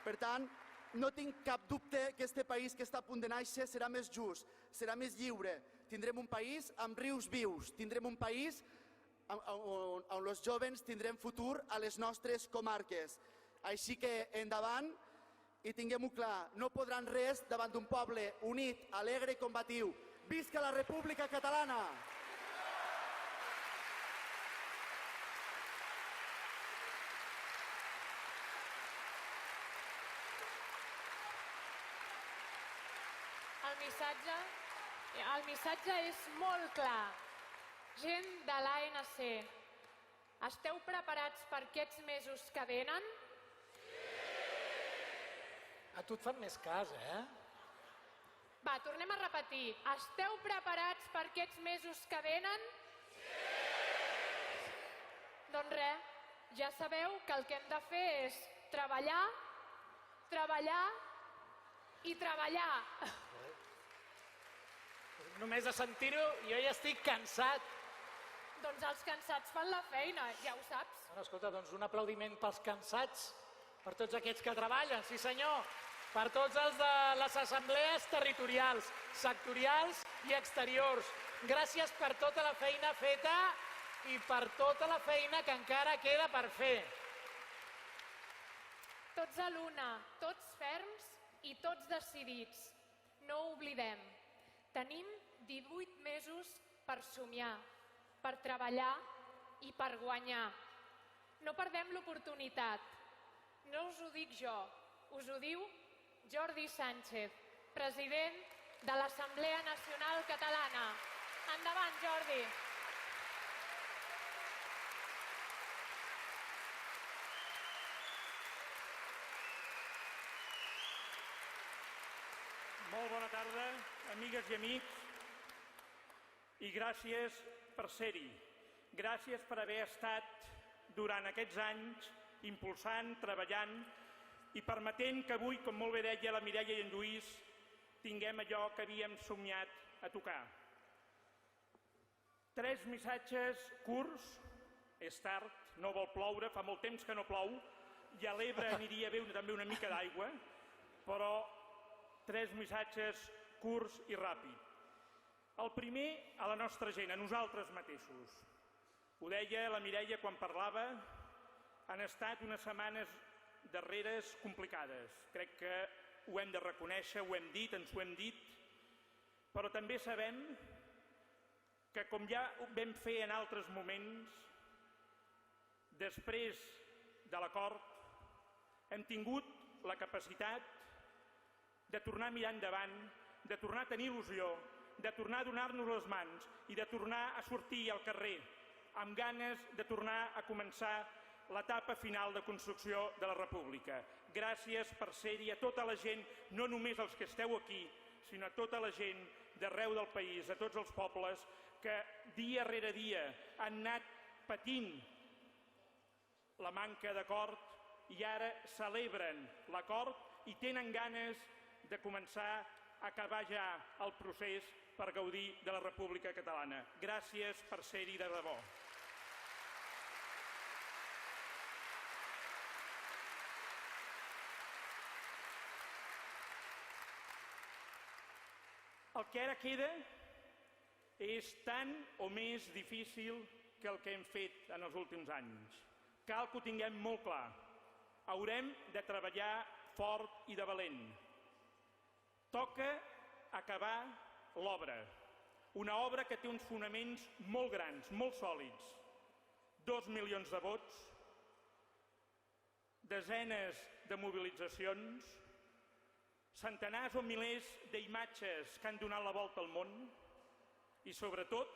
Per tant, no tinc cap dubte que este país que està a punt de néixer serà més just, serà més lliure. Tindrem un país amb rius vius, tindrem un país on els joves tindrem futur a les nostres comarques. Així que endavant i tinguem-ho clar, no podran res davant d'un poble unit, alegre i combatiu. Visca la República Catalana! El missatge és molt clar. Gent de l'ANC, esteu preparats per aquests mesos que venen? A tu et fan més cas, Va, tornem a repetir. Esteu preparats per aquests mesos que venen? Doncs res, ja sabeu que el que hem de fer és treballar, treballar i treballar. Només de sentir-ho jo ja estic cansat. Doncs els cansats fan la feina, ja ho saps. Bueno, escolta, doncs un aplaudiment pels cansats, per tots aquests que treballen, sí senyor, per tots els de les assemblees territorials, sectorials i exteriors. Gràcies per tota la feina feta i per tota la feina que encara queda per fer. Tots a l'una, tots ferms i tots decidits. No ho oblidem. Tenim 18 mesos per somiar, per treballar i per guanyar. No perdem l'oportunitat. No us ho dic jo, us ho diu Jordi Sánchez, president de l'Assemblea Nacional Catalana. Endavant, Jordi. Molt bona tarda, amigues i amics, i gràcies per ser-hi. Gràcies per haver estat durant aquests anys impulsant, treballant i permetent que avui, com molt bé deia la Mireia i en Lluís, tinguem allò que havíem somiat a tocar. 3 missatges curts, és tard, no vol ploure, fa molt temps que no plou, i a l'Ebre aniria bé també una mica d'aigua, però 3 missatges curts i ràpids. El primer, a la nostra gent, a nosaltres mateixos. Ho deia la Mireia quan parlava, han estat unes setmanes darreres complicades. Crec que ho hem de reconèixer, ho hem dit, ens ho hem dit, però també sabem que, com ja vam fer en altres moments, després de l'acord, hem tingut la capacitat de tornar a mirar endavant, de tornar a tenir il·lusió, de tornar a donar-nos les mans i de tornar a sortir al carrer amb ganes de tornar a començar l'etapa final de construcció de la República. Gràcies per ser-hi a tota la gent, no només els que esteu aquí, sinó a tota la gent d'arreu del país, a tots els pobles que dia rere dia han anat patint la manca d'acord i ara celebren l'acord i tenen ganes de començar a acabar ja el procés per gaudir de la República Catalana. Gràcies per ser-hi de debò. El que ara queda és tan o més difícil que el que hem fet en els últims anys. Cal que ho tinguem molt clar. Haurem de treballar fort i de valent. Toca acabar l'obra. Una obra que té uns fonaments molt grans, molt sòlids. 2 milions de vots, desenes de mobilitzacions, centenars o milers d'imatges que han donat la volta al món i, sobretot,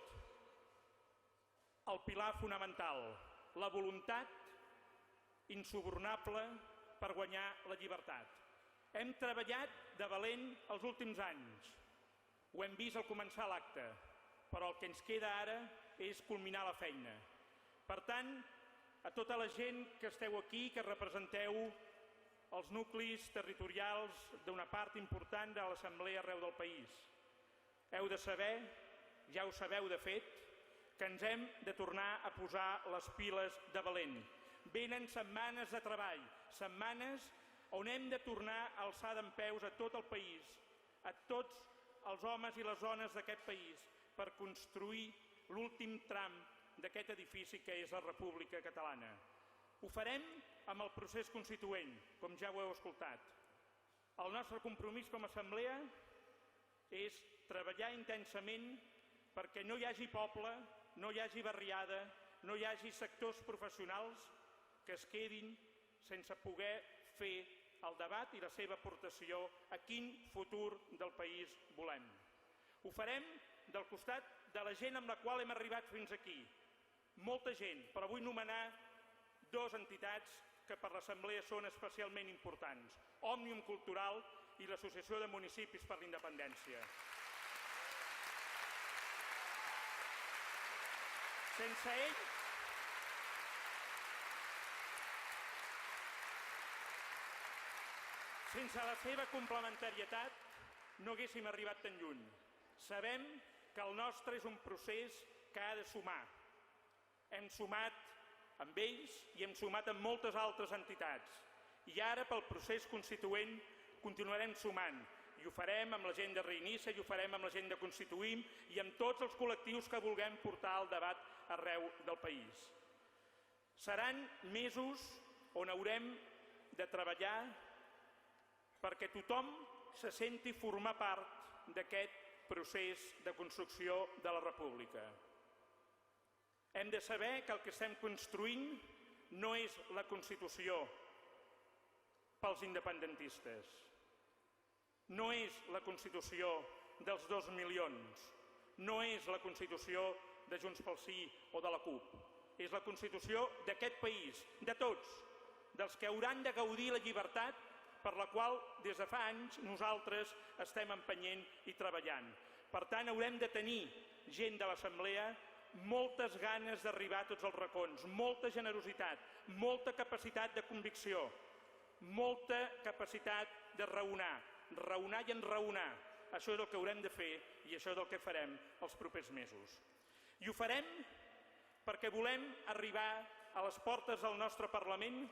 el pilar fonamental, la voluntat insubornable per guanyar la llibertat. Hem treballat de valent els últims anys. Ho hem vist al començar l'acte, però el que ens queda ara és culminar la feina. Per tant, a tota la gent que esteu aquí, que representeu els nuclis territorials d'una part important de l'Assemblea arreu del país, heu de saber, ja ho sabeu de fet, que ens hem de tornar a posar les piles de valent. Venen setmanes de treball, setmanes on hem de tornar a alçar dempeus a tot el país, a tots els homes i les dones d'aquest país, per construir l'últim tram d'aquest edifici que és la República Catalana. Ho farem amb el procés constituent, com ja ho heu escoltat. El nostre compromís com a assemblea és treballar intensament perquè no hi hagi poble, no hi hagi barriada, no hi hagi sectors professionals que es quedin sense poder fer el debat i la seva aportació a quin futur del país volem. Ho farem del costat de la gent amb la qual hem arribat fins aquí. Molta gent, però vull nomenar dues entitats que per l'Assemblea són especialment importants: Òmnium Cultural i l'Associació de Municipis per la Independència. Sense ells, sense la seva complementarietat, no haguéssim arribat tan lluny. Sabem que el nostre és un procés que ha de sumar. Hem sumat amb ells i hem sumat amb moltes altres entitats. I ara, pel procés constituent, continuarem sumant. I ho farem amb la gent de Reinicia, i ho farem amb la gent de Constituïm i amb tots els col·lectius que vulguem portar el debat arreu del país. Seran mesos on haurem de treballar perquè tothom se senti formar part d'aquest procés de construcció de la República. Hem de saber que el que estem construint no és la Constitució pels independentistes, no és la Constitució dels 2 milions, no és la Constitució de Junts pel Sí o de la CUP, és la Constitució d'aquest país, de tots, dels que hauran de gaudir la llibertat per la qual des de fa anys nosaltres estem empenyent i treballant. Per tant, haurem de tenir gent de l'Assemblea moltes ganes d'arribar a tots els racons, molta generositat, molta capacitat de convicció, molta capacitat de raonar i enraonar. Això és el que haurem de fer i això és el que farem els propers mesos. I ho farem perquè volem arribar a les portes del nostre Parlament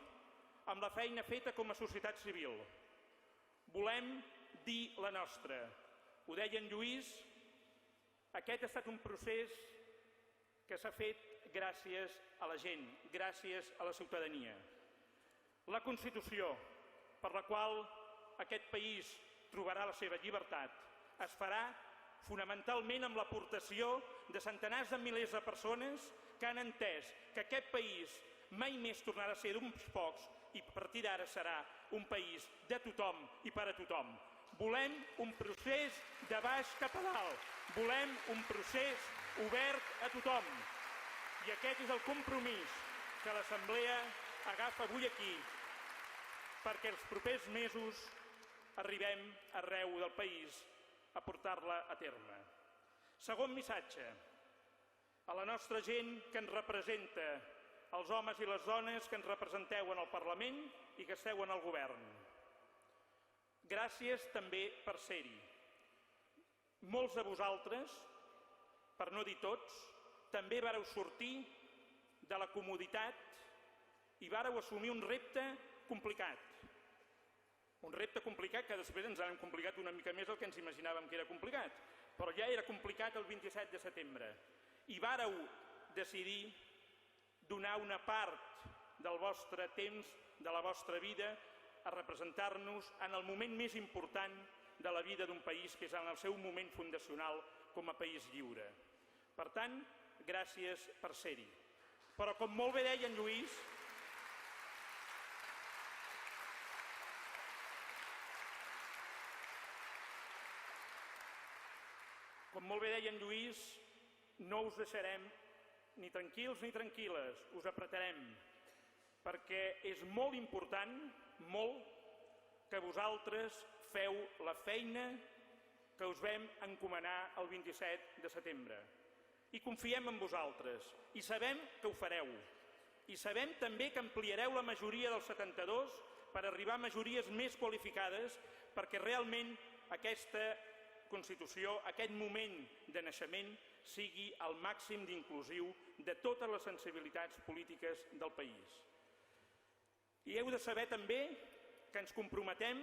amb la feina feta com a societat civil. Volem dir la nostra. Ho deia en Lluís, aquest ha estat un procés que s'ha fet gràcies a la gent, gràcies a la ciutadania. La Constitució, per la qual aquest país trobarà la seva llibertat, es farà fonamentalment amb l'aportació de centenars de milers de persones que han entès que aquest país mai més tornarà a ser d'uns pocs i a partir d'ara serà un país de tothom i per a tothom. Volem un procés de baix cap a dalt, volem un procés obert a tothom. I aquest és el compromís que l'Assemblea agafa avui aquí perquè els propers mesos arribem arreu del país a portar-la a terme. Segon missatge, a la nostra gent que ens representa, els homes i les dones que ens representeu en el Parlament i que esteu en el govern. Gràcies també per ser-hi. Molts de vosaltres, per no dir tots, també vareu sortir de la comoditat i vareu assumir un repte complicat. Un repte complicat que després ens han complicat una mica més del que ens imaginàvem que era complicat, però ja era complicat el 27 de setembre. I vareu decidir donar una part del vostre temps, de la vostra vida, a representar-nos en el moment més important de la vida d'un país, que és en el seu moment fundacional com a país lliure. Per tant, gràcies per ser-hi. Però com molt bé deia en Lluís, no us deixarem ni tranquils ni tranquil·les, us apretarem, perquè és molt important, molt, que vosaltres feu la feina que us vam encomanar el 27 de setembre. I confiem en vosaltres, i sabem que ho fareu. I sabem també que ampliareu la majoria del 72 per arribar a majories més qualificades perquè realment aquesta Constitució, aquest moment de naixement, sigui el màxim d'inclusiu de totes les sensibilitats polítiques del país. I heu de saber també que ens comprometem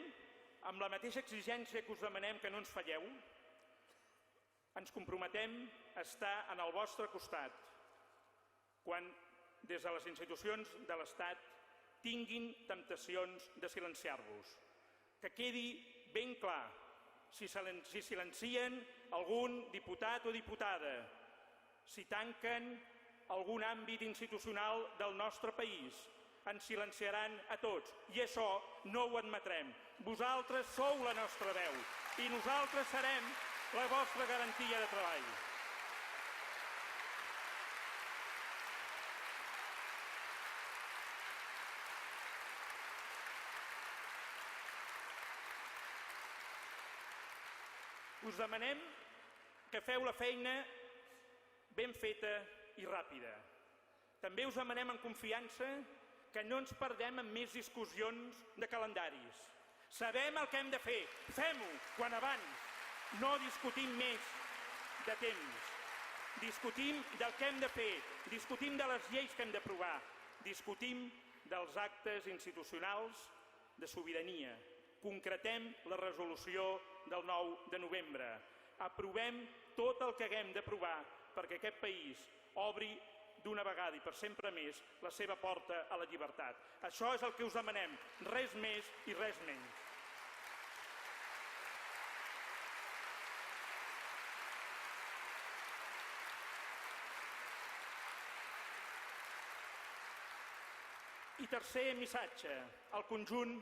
amb la mateixa exigència que us demanem que no ens falleu. Ens comprometem a estar en el vostre costat quan des de les institucions de l'Estat tinguin temptacions de silenciar-vos. Que quedi ben clar, si silencien algun diputat o diputada, si tanquen algun àmbit institucional del nostre país, ens silenciaran a tots. I això no ho admetrem. Vosaltres sou la nostra veu i nosaltres serem la vostra garantia de treball. Us demanem que feu la feina ben feta i ràpida. També us demanem en confiança que no ens perdem en més discussions de calendaris. Sabem el que hem de fer, fem-ho quan abans. No discutim més de temps. Discutim del que hem de fer, discutim de les lleis que hem d'aprovar, discutim dels actes institucionals de sobirania. Concretem la resolució del 9 de novembre. Aprovem tot el que haguem d'aprovar perquè aquest país obri d'una vegada i per sempre més la seva porta a la llibertat. Això és el que us demanem, res més i res menys. I tercer missatge, al conjunt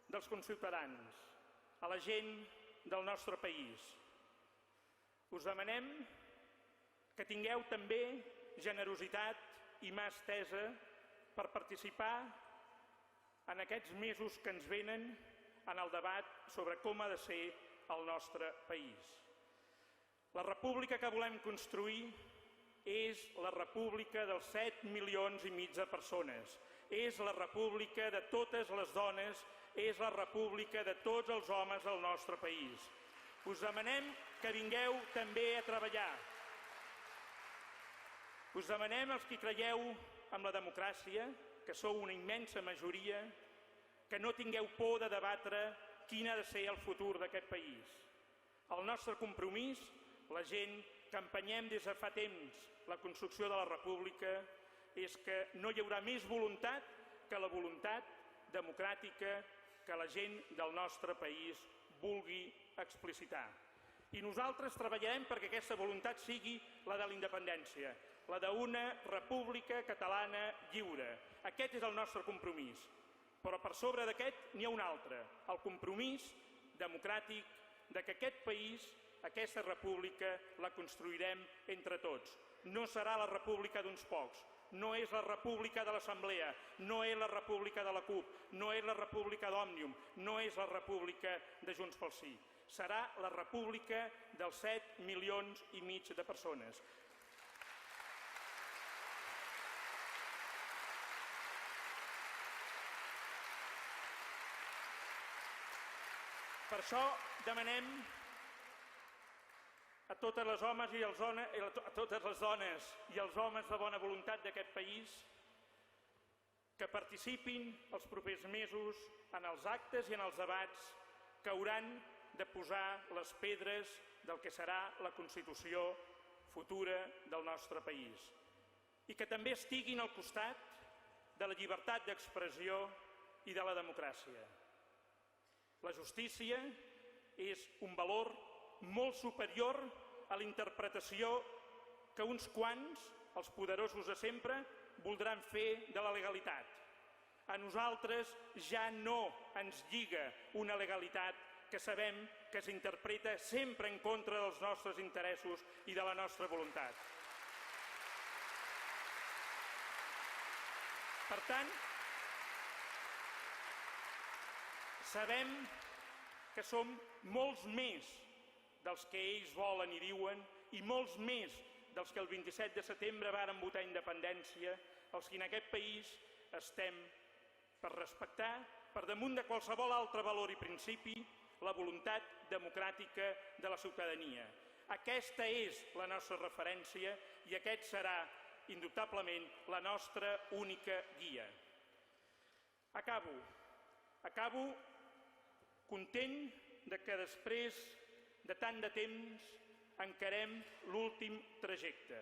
dels conciutadans, a la gent del nostre país. Us demanem que tingueu també generositat i mà estesa per participar en aquests mesos que ens venen en el debat sobre com ha de ser el nostre país. La república que volem construir és la república dels 7,5 milions de persones. És la república de totes les dones, és la república de tots els homes del nostre país. Us demanem que vingueu també a treballar. Us demanem, els que creieu en la democràcia, que sou una immensa majoria, que no tingueu por de debatre quin ha de ser el futur d'aquest país. El nostre compromís, la gent que empenyem des de fa temps la construcció de la república, és que no hi haurà més voluntat que la voluntat democràtica que la gent del nostre país vulgui explicitar. I nosaltres treballarem perquè aquesta voluntat sigui la de la independència, la d'una república catalana lliure. Aquest és el nostre compromís. Però per sobre d'aquest n'hi ha un altre, el compromís democràtic de que aquest país, aquesta república, la construirem entre tots. No serà la república d'uns pocs, no és la república de l'Assemblea, no és la república de la CUP, no és la república d'Òmnium, no és la república de Junts pel Sí. Serà la república dels 7,5 milions de persones. Per això demanem a totes les dones i els homes de bona voluntat d'aquest país que participin els propers mesos en els actes i en els debats que hauran de posar les pedres del que serà la Constitució futura del nostre país. I que també estiguin al costat de la llibertat d'expressió i de la democràcia. La justícia és un valor molt superior a la interpretació que uns quants, els poderosos de sempre, voldran fer de la legalitat. A nosaltres ja no ens lliga una legalitat que sabem que s'interpreta sempre en contra dels nostres interessos i de la nostra voluntat. Per tant, sabem que som molts més dels que ells volen i diuen i molts més dels que el 27 de setembre varen votar independència, els que en aquest país estem per respectar, per damunt de qualsevol altre valor i principi, la voluntat democràtica de la ciutadania. Aquesta és la nostra referència i aquest serà, indubtablement, la nostra única guia. Acabo content que després de tant de temps encarem l'últim trajecte,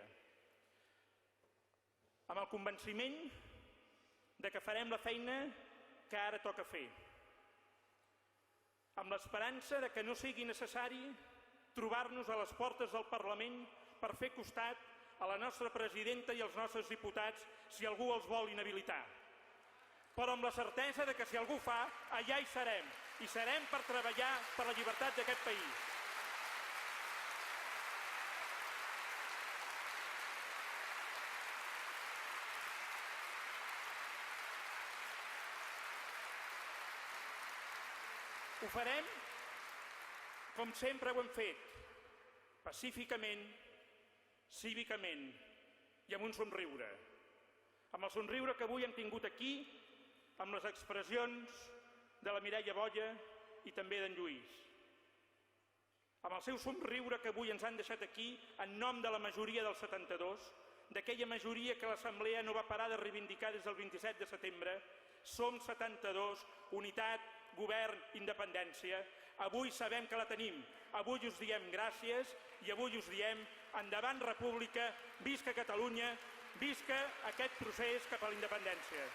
amb el convenciment que farem la feina que ara toca fer, amb l'esperança que no sigui necessari trobar-nos a les portes del Parlament per fer costat a la nostra presidenta i als nostres diputats si algú els vol inhabilitar. Però amb la certesa que si algú fa, allà hi serem per treballar per la llibertat d'aquest país. Ho farem com sempre ho hem fet, pacíficament, cívicament i amb un somriure. Amb el somriure que avui hem tingut aquí, amb les expressions de la Mireia Boya i també d'en Lluís. Amb el seu somriure que avui ens han deixat aquí en nom de la majoria del 72, d'aquella majoria que l'Assemblea no va parar de reivindicar des del 27 de setembre, som 72, unitat, govern, independència. Avui sabem que la tenim, avui us diem gràcies i avui us diem endavant República, visca Catalunya, visca aquest procés cap a la independència.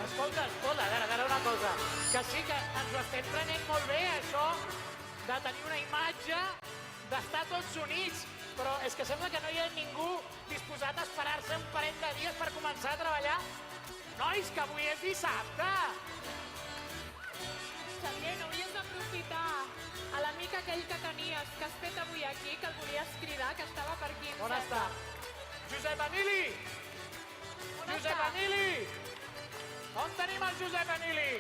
Escolta, a veure una cosa, que sí que ens ho estem prenent molt bé, això de tenir una imatge, d'estar tots units, però és que sembla que no hi ha ningú disposat a esperar-se un parell de dies per començar a treballar. Nois, que avui és dissabte! Xavier, no hauries d'aprofitar a l'amic aquell que tenies, que has fet avui aquí, que el volies cridar, que estava per aquí. On està? Josep Emili! Josep Emili! On tenim el Josep Emili?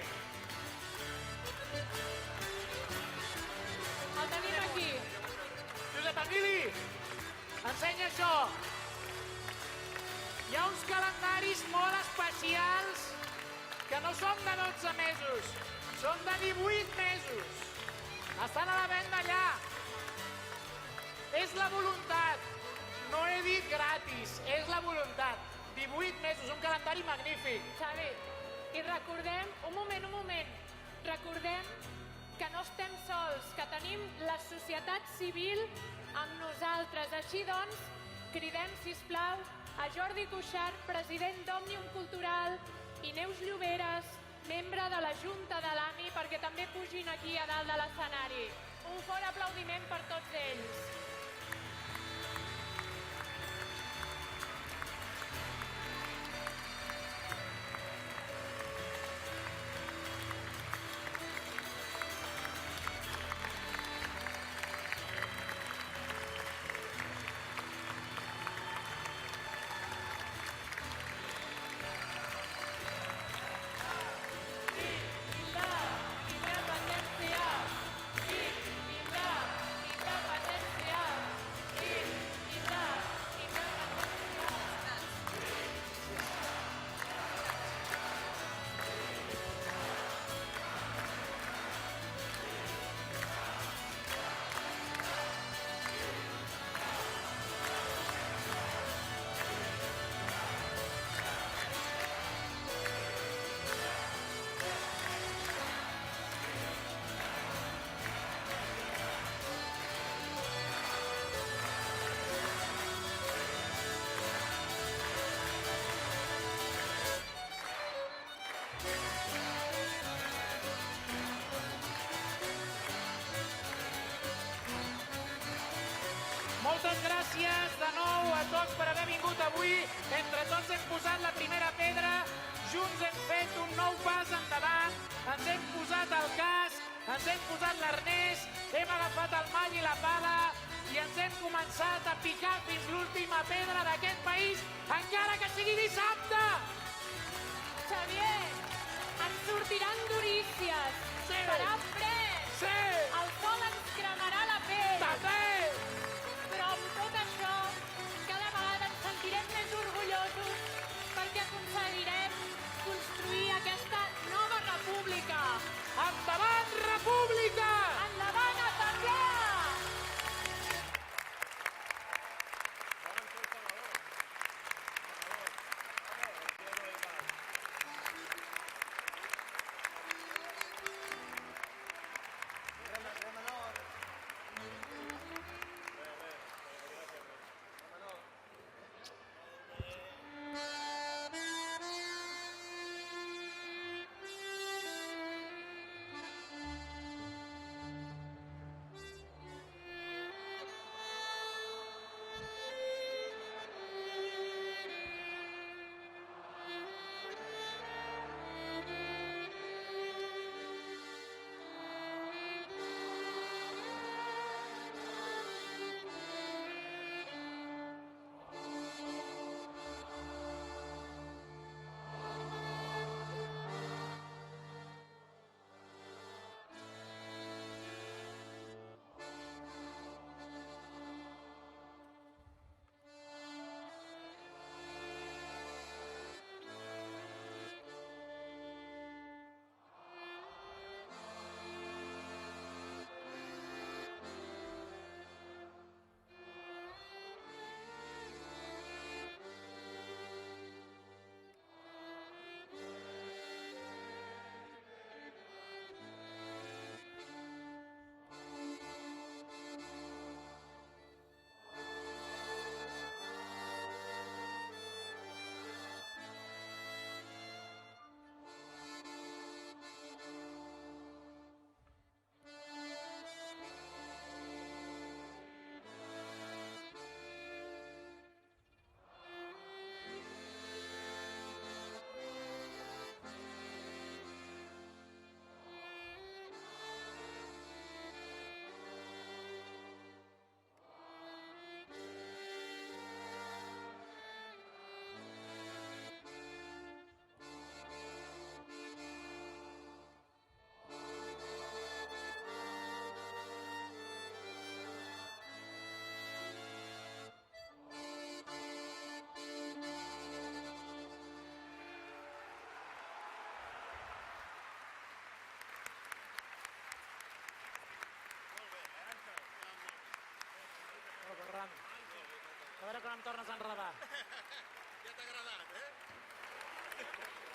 El tenim aquí. Josep Emili! Ensenya això! Hi ha uns calendaris molt especials que no són de 12 mesos, són de 18 mesos. Estan a la venda allà. És la voluntat. No he dit gratis, és la voluntat. 18 mesos, un calendari magnífic. Xavi, i recordem, un moment, recordem que no estem sols, que tenim la societat civil amb nosaltres. Així doncs, cridem, sisplau, a Jordi Cuixart, president d'Òmnium Cultural, i Neus Lloberes, membre de la Junta de l'AMI, perquè també pugin aquí a dalt de l'escenari. Un fort aplaudiment per tots ells. Moltes gràcies de nou a tots per haver vingut avui. Entre tots hem posat la primera pedra. junts hem fet un nou pas endavant, ens hem posat el casc, ens hem posat l'arnès, hem agafat el mall i la pala i ens hem començat a picar fins l'última pedra d'aquest país, encara que sigui dissabte! Xavier, ens sortiran durícies, farà fred, el sol ens cremarà la pell. Però amb tot això, cada vegada ens sentirem més orgullosos perquè aconseguirem construir aquesta nova república. Endavant, república! Endavant, Assemblea! Ferran, a veure quan em tornes a enredar. Ja t'ha agradat, eh?